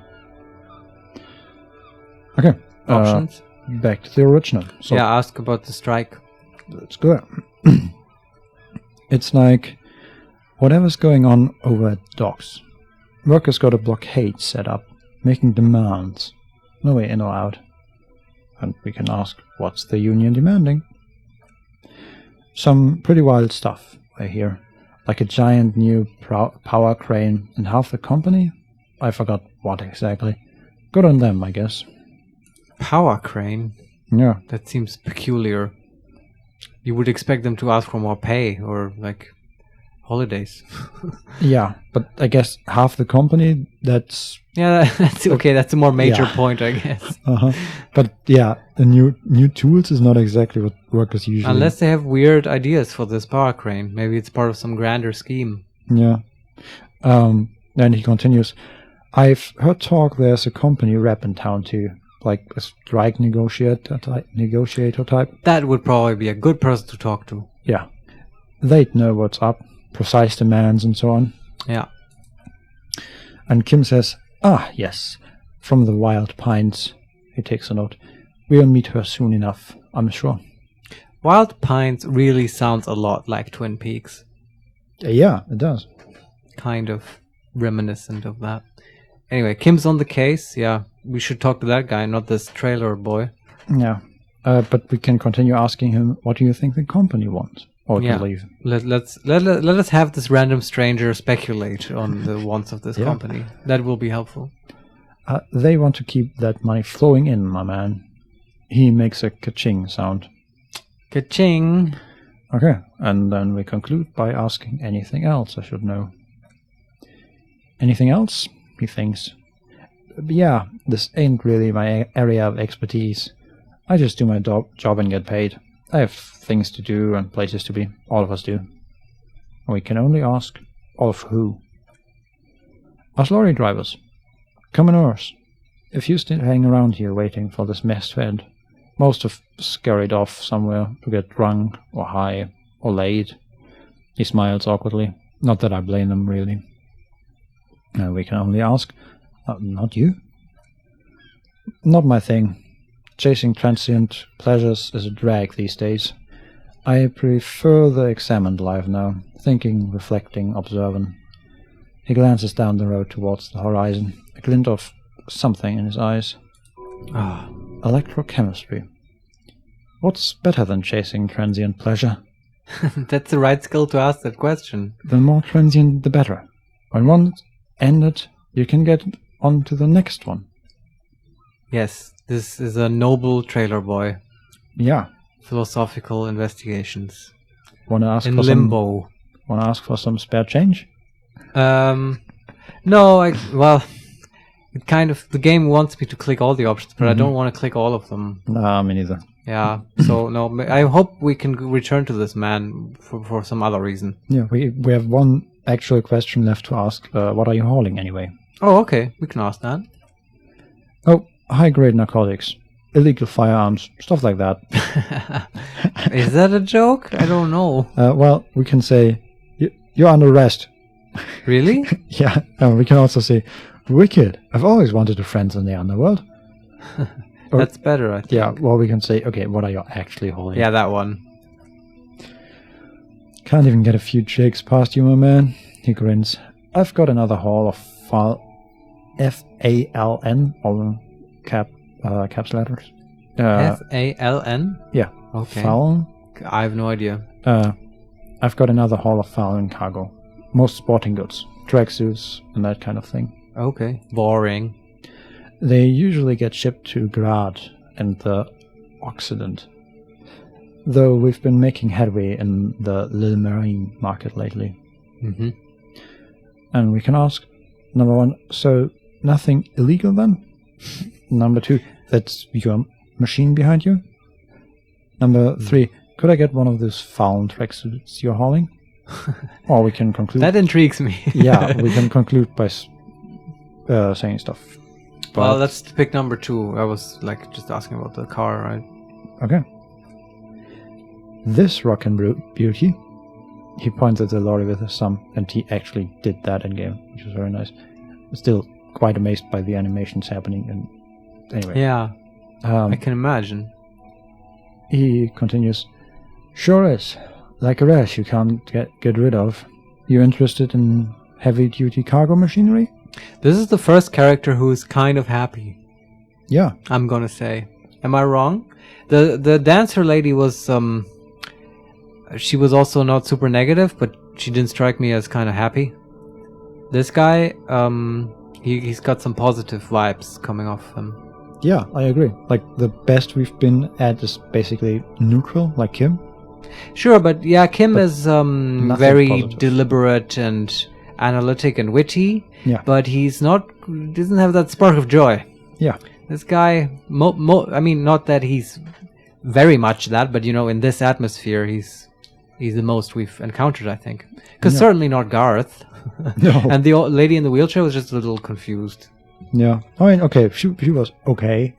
Okay. Options? Back to the original. So, yeah, ask about the strike. let's go. It's like whatever's going on over at docks. Workers got a blockade set up, making demands. No way in or out. And we can ask, what's the union demanding? Some pretty wild stuff, I hear. Like a giant new power crane and half the company? I forgot what exactly. Good on them, I guess. Power crane? Yeah. That seems peculiar. You would expect them to ask for more pay or, like, holidays. Yeah, but I guess half the company, that's... Yeah, that's okay. That's a more major point, I guess. But yeah, the new tools is not exactly what workers usually... Unless they have weird ideas for this power crane. Maybe it's part of some grander scheme. Yeah. Then he continues, I've heard talk there's a company rep in town too. Like a strike negotiator type. That would probably be a good person to talk to. Yeah. They'd know what's up, precise demands and so on. Yeah. And Kim says, yes, from the Wild Pines. He takes a note. We'll meet her soon enough, I'm sure. Wild Pines really sounds a lot like Twin Peaks. Yeah, it does. Kind of reminiscent of that. Anyway, Kim's on the case. Yeah, we should talk to that guy, not this trailer boy. Yeah, but we can continue asking him, what do you think the company wants? Or to leave? Let us have this random stranger speculate on the wants of this company. That will be helpful. They want to keep that money flowing in, my man. He makes a ka-ching sound. Ka-ching! Okay, and then we conclude by asking anything else I should know. Anything else? He thinks. Yeah, this ain't really my area of expertise. I just do my job and get paid. I have things to do and places to be. All of us do. We can only ask, of who? Us lorry drivers. Commoners. If you still hang around here waiting for this mess to end, most have scurried off somewhere to get drunk or high or late. He smiles awkwardly. Not that I blame them, really. We can only ask, not you? Not my thing. Chasing transient pleasures is a drag these days. I prefer the examined life now, thinking, reflecting, observing. He glances down the road towards the horizon, a glint of something in his eyes. Electrochemistry. What's better than chasing transient pleasure? That's the right skill to ask that question. The more transient, the better. When one's ended, you can get on to the next one. Yes, this is a noble trailer boy. Yeah. Philosophical investigations. Wanna ask in for limbo. Wanna ask for some spare change? No, it kind of, the game wants me to click all the options, but I don't want to click all of them. Nah, me neither. Yeah, so no, I hope we can return to this man for some other reason. Yeah, we have one actual question left to ask. What are you hauling anyway? Oh, okay, we can ask that. Oh, high-grade narcotics, illegal firearms, stuff like that. Is that a joke? I don't know. Well, we can say, you're under arrest. Really? Yeah, we can also say, wicked, I've always wanted a friend in the underworld. That's better, I think. Yeah, well, we can say, okay, what are you actually hauling? Yeah, that one. Can't even get a few jigs past you, my man. He grins. I've got another haul of F-A-L-N, all caps letters. F-A-L-N? Yeah. Okay. Fallen? I have no idea. I've got another haul of Fallen cargo. Most sporting goods, tracksuits, and that kind of thing. Okay. Boring. They usually get shipped to Grad and the Occident, though we've been making headway in the Lille Marine market lately. Mm-hmm. And we can ask, number one, so nothing illegal then? Number two, that's your machine behind you? Number three, could I get one of those Fallen tracksuits you're hauling? Or we can conclude... That intrigues me. Yeah, we can conclude by saying stuff. But well, let's pick number two. I was just asking about the car, right? Okay. This rockin' beauty. He points at the lorry with his thumb, and he actually did that in game, which was very nice. Still quite amazed by the animations happening. And anyway, yeah, I can imagine. He continues. Sure is. Like a rash you can't get rid of. You interested in heavy-duty cargo machinery? This is the first character who's kind of happy, Yeah. I'm gonna say. Am I wrong? The dancer lady was she was also not super negative, but she didn't strike me as kind of happy. This guy, he's got some positive vibes coming off him. Yeah, I agree. Like, the best we've been at is basically neutral, like Kim. Sure, but yeah, Kim But is nothing very positive. deliberate and analytic and witty. Yeah. But he's doesn't have that spark of joy. Yeah. This guy, I mean, not that he's very much that, but in this atmosphere, he's the most we've encountered, I think. Because Yeah. certainly not Garth. No. And the old lady in the wheelchair was just a little confused. Yeah. I mean, okay, she was okay.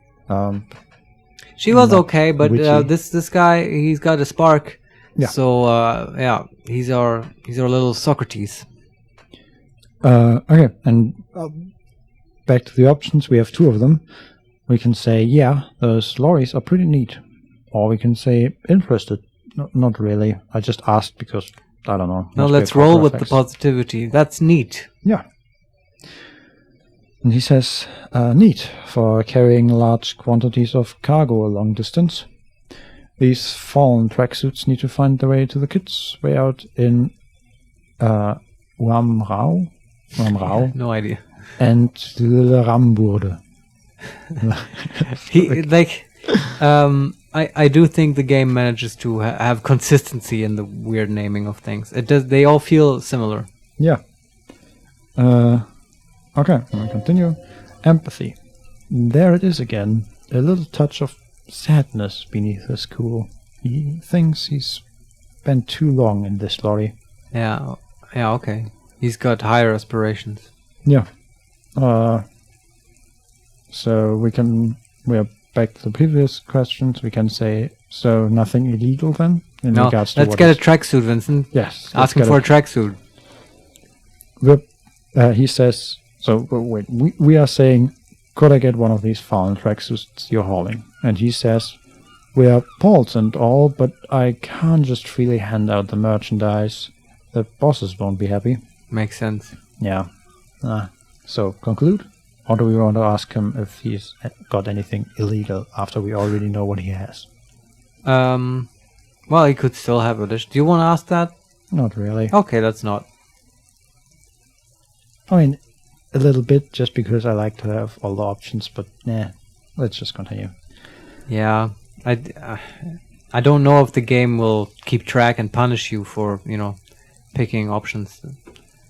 She was Not okay, but witty. this guy, he's got a spark. Yeah. So yeah, he's our little Socrates. Okay, and back to the options. We have two of them. We can say, yeah, those lorries are pretty neat. Or we can say, interested. No, not really. I just asked because, I don't know. No, must be a let's roll couple with of the facts. positivity. That's neat. Yeah. And he says, neat for carrying large quantities of cargo a long distance. These fallen tracksuits need to find their way to the kids way out in Wamrau No idea. and Ramburg. He I do think the game manages to have consistency in the weird naming of things. It does. They all feel similar. Yeah. Okay, let me continue. Empathy. There it is again. A little touch of sadness beneath his cool. He thinks he's spent too long in this lorry. Yeah. Yeah. Okay. He's got higher aspirations. Yeah. So we are back to the previous questions. We can say, so nothing illegal then? In No. regards to Let's what get a is- tracksuit, Vincent. Yes. Ask him for a tracksuit. He says, so wait, we are saying, could I get one of these fallen tracksuits you're hauling? And he says, we are Pauls and all, but I can't just freely hand out the merchandise. The bosses won't be happy. Makes sense. Yeah. So conclude? Or do we want to ask him if he's got anything illegal after we already know what he has? Well, he could still have a dish. Do you want to ask that? Not really. Okay, that's not. I mean, a little bit, just because I like to have all the options, but nah, let's just continue. Yeah, I don't know if the game will keep track and punish you for picking options.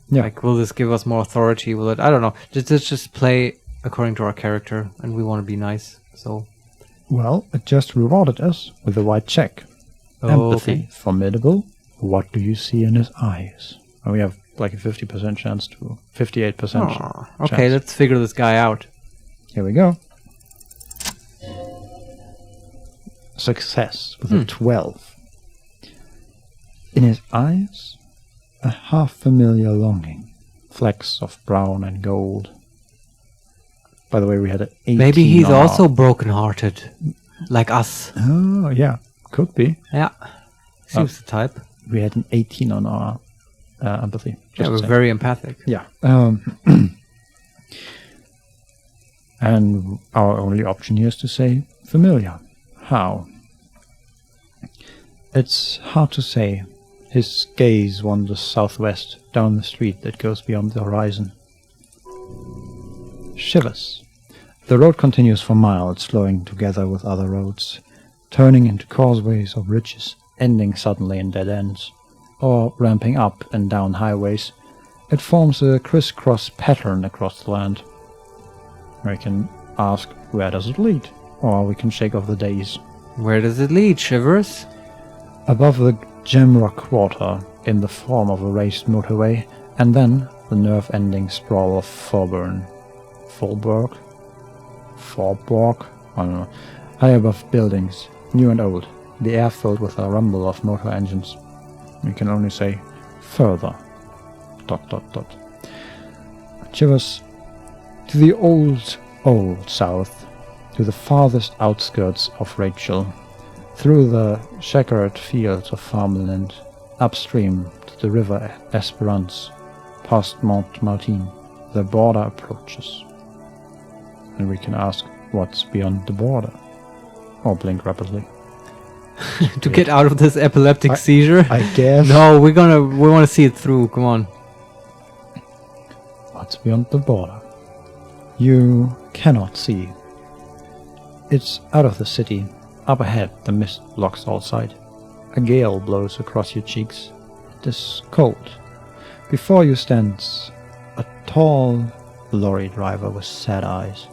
Yeah. Like, will this give us more authority? Will it? I don't know. Let's just play according to our character, and we want to be nice. So. Well, it just rewarded us with a white check. Empathy, Okay. formidable. What do you see in his eyes? And we have like a 50% chance to 58% Aw, okay, chance. let's figure this guy out. Here we go. Success with a 12. In his eyes, a half-familiar longing. Flecks of brown and gold. By the way, we had an 18 Maybe he's on our- also broken-hearted, like us. Oh, yeah. Could be. Yeah, seems the type. We had an 18 on our empathy. Yeah, just we're saying. very empathic. Yeah. And our only option here is to say familiar. How? It's hard to say. His gaze wanders southwest, down the street that goes beyond the horizon. Shivers. The road continues for miles, flowing together with other roads, turning into causeways or bridges, ending suddenly in dead ends, or ramping up and down highways. It forms a crisscross pattern across the land. We can ask, where does it lead? Or we can shake off the days. Where does it lead, Shivers? Above the Gemrock Quarter, in the form of a raised motorway, and then the nerve-ending sprawl of Forborn. Forborg? I don't know. High above buildings, new and old, the air filled with a rumble of motor engines. We can only say, further. ... Shivers to the old south, to the farthest outskirts of Rachel. through the checkered fields of farmland, upstream to the river Esperance, past Montmartin, the border approaches. And we can ask, what's beyond the border? Or blink rapidly. To get out of this epileptic seizure? I guess. No, we want to see it through. Come on. What's beyond the border? You cannot see. It's out of the city. Up ahead, the mist blocks all sight. A gale blows across your cheeks. It is cold. Before you stands a tall lorry driver with sad eyes.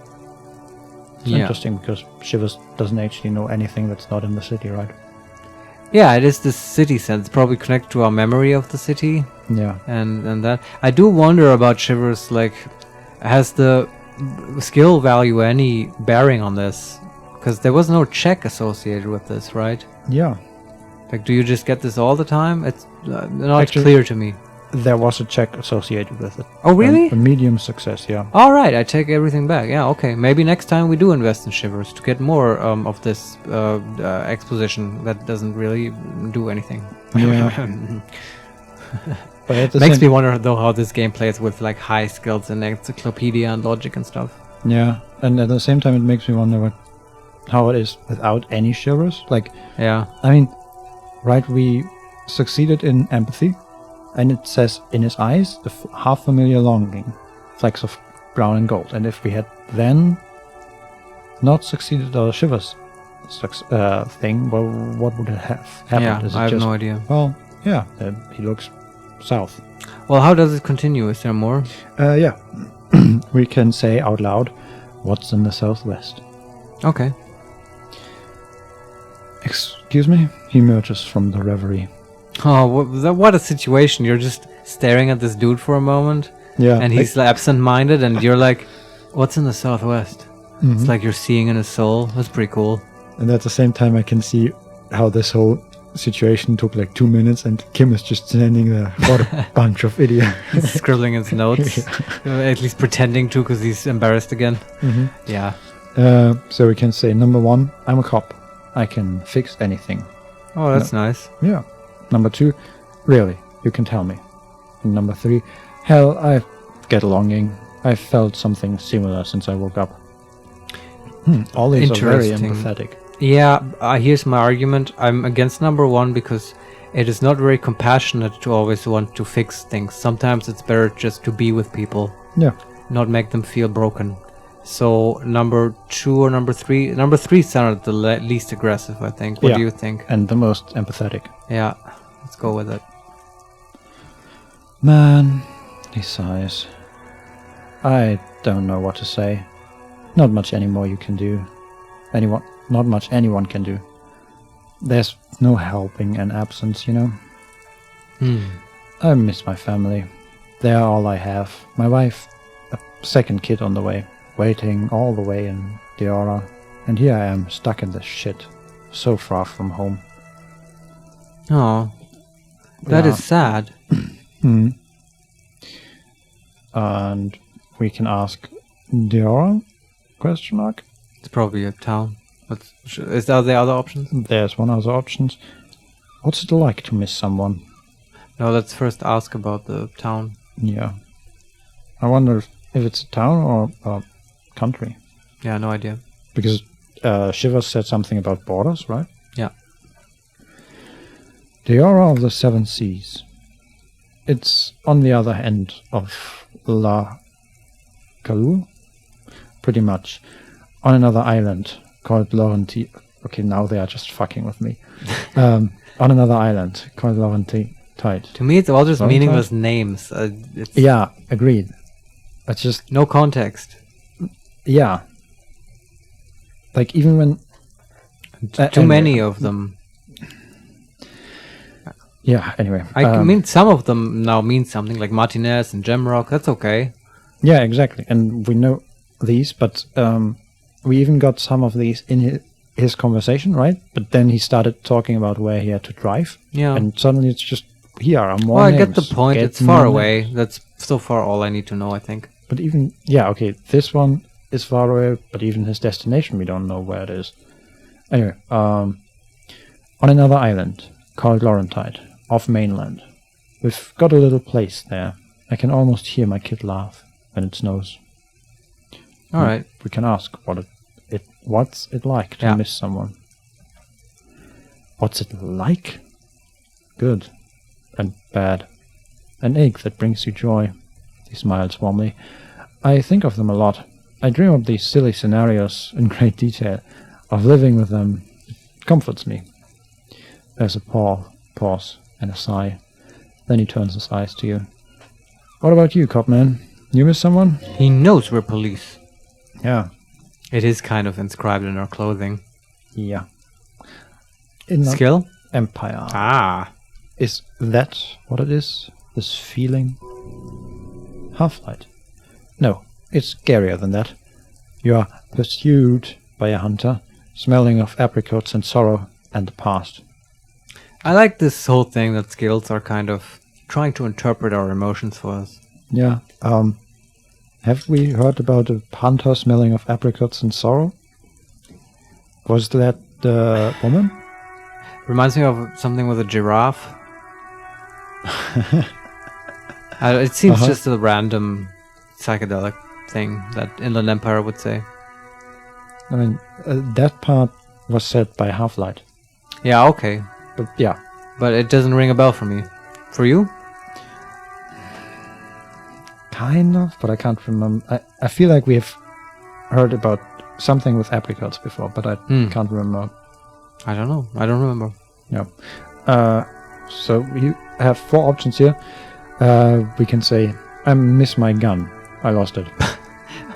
It's interesting because Shivers doesn't actually know anything that's not in the city, right? Yeah, it is the city sense. Probably connect to our memory of the city. Yeah. And that. I do wonder about Shivers, like, has the skill value any bearing on this? Because there was no check associated with this, right? Yeah. Like, do you just get this all the time? It's not Actually, clear to me. There was a check associated with it. Oh, really? A medium success, yeah. All right, I take everything back. Yeah, okay. Maybe next time we do invest in Shivers to get more of this exposition that doesn't really do anything. Yeah. But at the Makes same- me wonder though how this game plays with like high skills and encyclopedia and logic and stuff. Yeah, and at the same time, it makes me wonder how it is without any Shivers. Like, Yeah. I mean, right? We succeeded in empathy, and it says in his eyes the half-familiar longing, flecks of brown and gold. And if we had then not succeeded on the Shivers thing, well, what would it have happened? Yeah, Is it I have just, no idea. Well, yeah, he looks south. Well, how does it continue? Is there more? Yeah, we can say out loud, "What's in the southwest?" Okay. Excuse me? He emerges from the reverie. Oh, what a situation. You're just staring at this dude for a moment, Yeah, and he's like, absent-minded, and you're like, what's in the southwest? It's like you're seeing in his soul. That's pretty cool. and at the same time, I can see how this whole situation took like 2 minutes, and Kim is just standing there. What a bunch of idiots. He's scribbling his notes, at least pretending to, because he's embarrassed again. Yeah. So we can say, number 1, I'm a cop. I can fix anything. Oh, that's nice. Yeah. Number 2, really, you can tell me. And number 3, hell, I get longing. I felt something similar since I woke up. All these are very Interesting. empathetic. Yeah, here's my argument. I'm against number 1 because it is not very compassionate to always want to fix things. Sometimes it's better just to be with people, Yeah. not make them feel broken. So number 2 or number 3? Number 3 sounded the least aggressive, I think. What Yeah. do you think? And the most empathetic. Yeah, let's go with it. Man, he sighs. I don't know what to say. Not much anymore you can do. Not much anyone can do. There's no helping an absence, you know? I miss my family. They are all I have. My wife, a second kid on the way, waiting all the way in Deora. And here I am, stuck in this shit. So far from home. Oh, that Yeah. is sad. And we can ask Deora? Question mark? It's probably a town. Is there other options? There's one other option. What's it like to miss someone? No, let's first ask about the town. Yeah. I wonder if it's a town or a country. Yeah, no idea. Because Shivers said something about borders, right? Yeah. The aura of the Seven Seas. It's on the other end of La Kalou? Pretty much. On another island called Laurenti. Okay, now they are just fucking with me. On another island called Laurenti. To me, it's all just Valentine? meaningless names. It's Yeah, agreed. It's just, no context. yeah. Like, even when... Too anyway. many of them. Yeah, anyway. I mean, some of them now mean something, like Martinez and Gemrock. That's okay. Yeah, exactly. And we know these, but we even got some of these in his conversation, right? But then he started talking about where he had to drive. Yeah. And suddenly it's just, here are more Well, I names. get the point. Get It's far more away. names. That's so far all I need to know, I think. But even, yeah, okay, this one is far away, but even his destination, we don't know where it is. Anyway, On another island, called Laurentide, off mainland. We've got a little place there. I can almost hear my kid laugh when it snows. Alright. We can ask what's it like to Yeah. miss someone. What's it like? Good. And bad. An ache that brings you joy. He smiles warmly. I think of them a lot. I dream up these silly scenarios in great detail. Of living with them. It comforts me. There's a pause, and a sigh. Then he turns his eyes to you. What about you, Copman? You miss someone? He knows we're police. Yeah. It is kind of inscribed in our clothing. Yeah. In Skill? Empire. Ah. Is that what it is? This feeling? Half-Light. No, it's scarier than that. You are pursued by a hunter, smelling of apricots and sorrow and the past. I like this whole thing that skills are kind of trying to interpret our emotions for us. Yeah. Have we heard about a hunter smelling of apricots and sorrow? Was that the woman? Reminds me of something with a giraffe. It seems just a random psychedelic thing that Inland Empire would say. I mean, that part was said by Half-Light. Yeah, okay. But yeah. But it doesn't ring a bell for me. For you? Kind of, but I can't remember. I feel like we have heard about something with apricots before, but I can't remember. I don't know. I don't remember. Yeah. So you have 4 options here. We can say, I miss my gun. I lost it.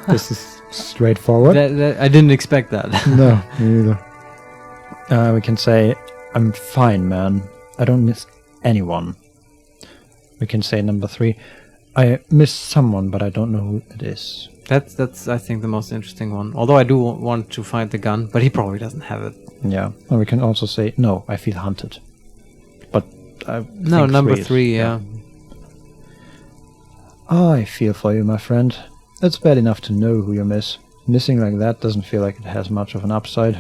This is straightforward. I didn't expect that. No, me either. We can say, I'm fine, man. I don't miss anyone. We can say number 3, I miss someone, but I don't know who it is. That's I think the most interesting one. Although I do want to find the gun, but he probably doesn't have it. Yeah. And we can also say, no, I feel hunted. But I No, think number 3 is- 3, yeah. I feel for you, my friend. It's bad enough to know who you miss. Missing like that doesn't feel like it has much of an upside.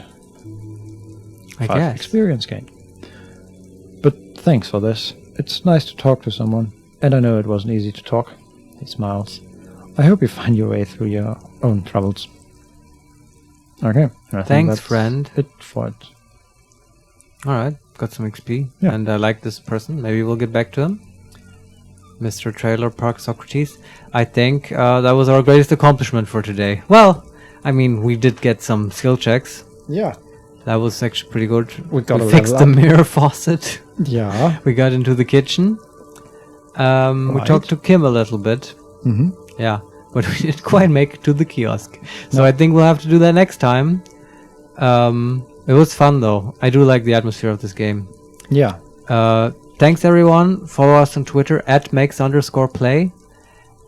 I 5 guess. experience gain. But thanks for this. It's nice to talk to someone. And I know it wasn't easy to talk. He smiles. I hope you find your way through your own troubles. Okay. I think Thanks, that's friend. it for it. Alright, got some XP. Yeah. And I like this person. Maybe we'll get back to him. Mr. Trailer Park Socrates. I think that was our greatest accomplishment for today. Well, I mean, we did get some skill checks. Yeah. That was actually pretty good. We got a fixed the level up. mirror faucet. Yeah. We got into the kitchen. We Right. talked to Kim a little bit. Mm-hmm. Yeah, but we didn't quite make it to the kiosk. So I think we'll have to do that next time. It was fun though. I do like the atmosphere of this game. Yeah. Thanks everyone. Follow us on Twitter @makes_play.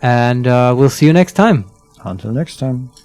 And we'll see you next time. Until next time.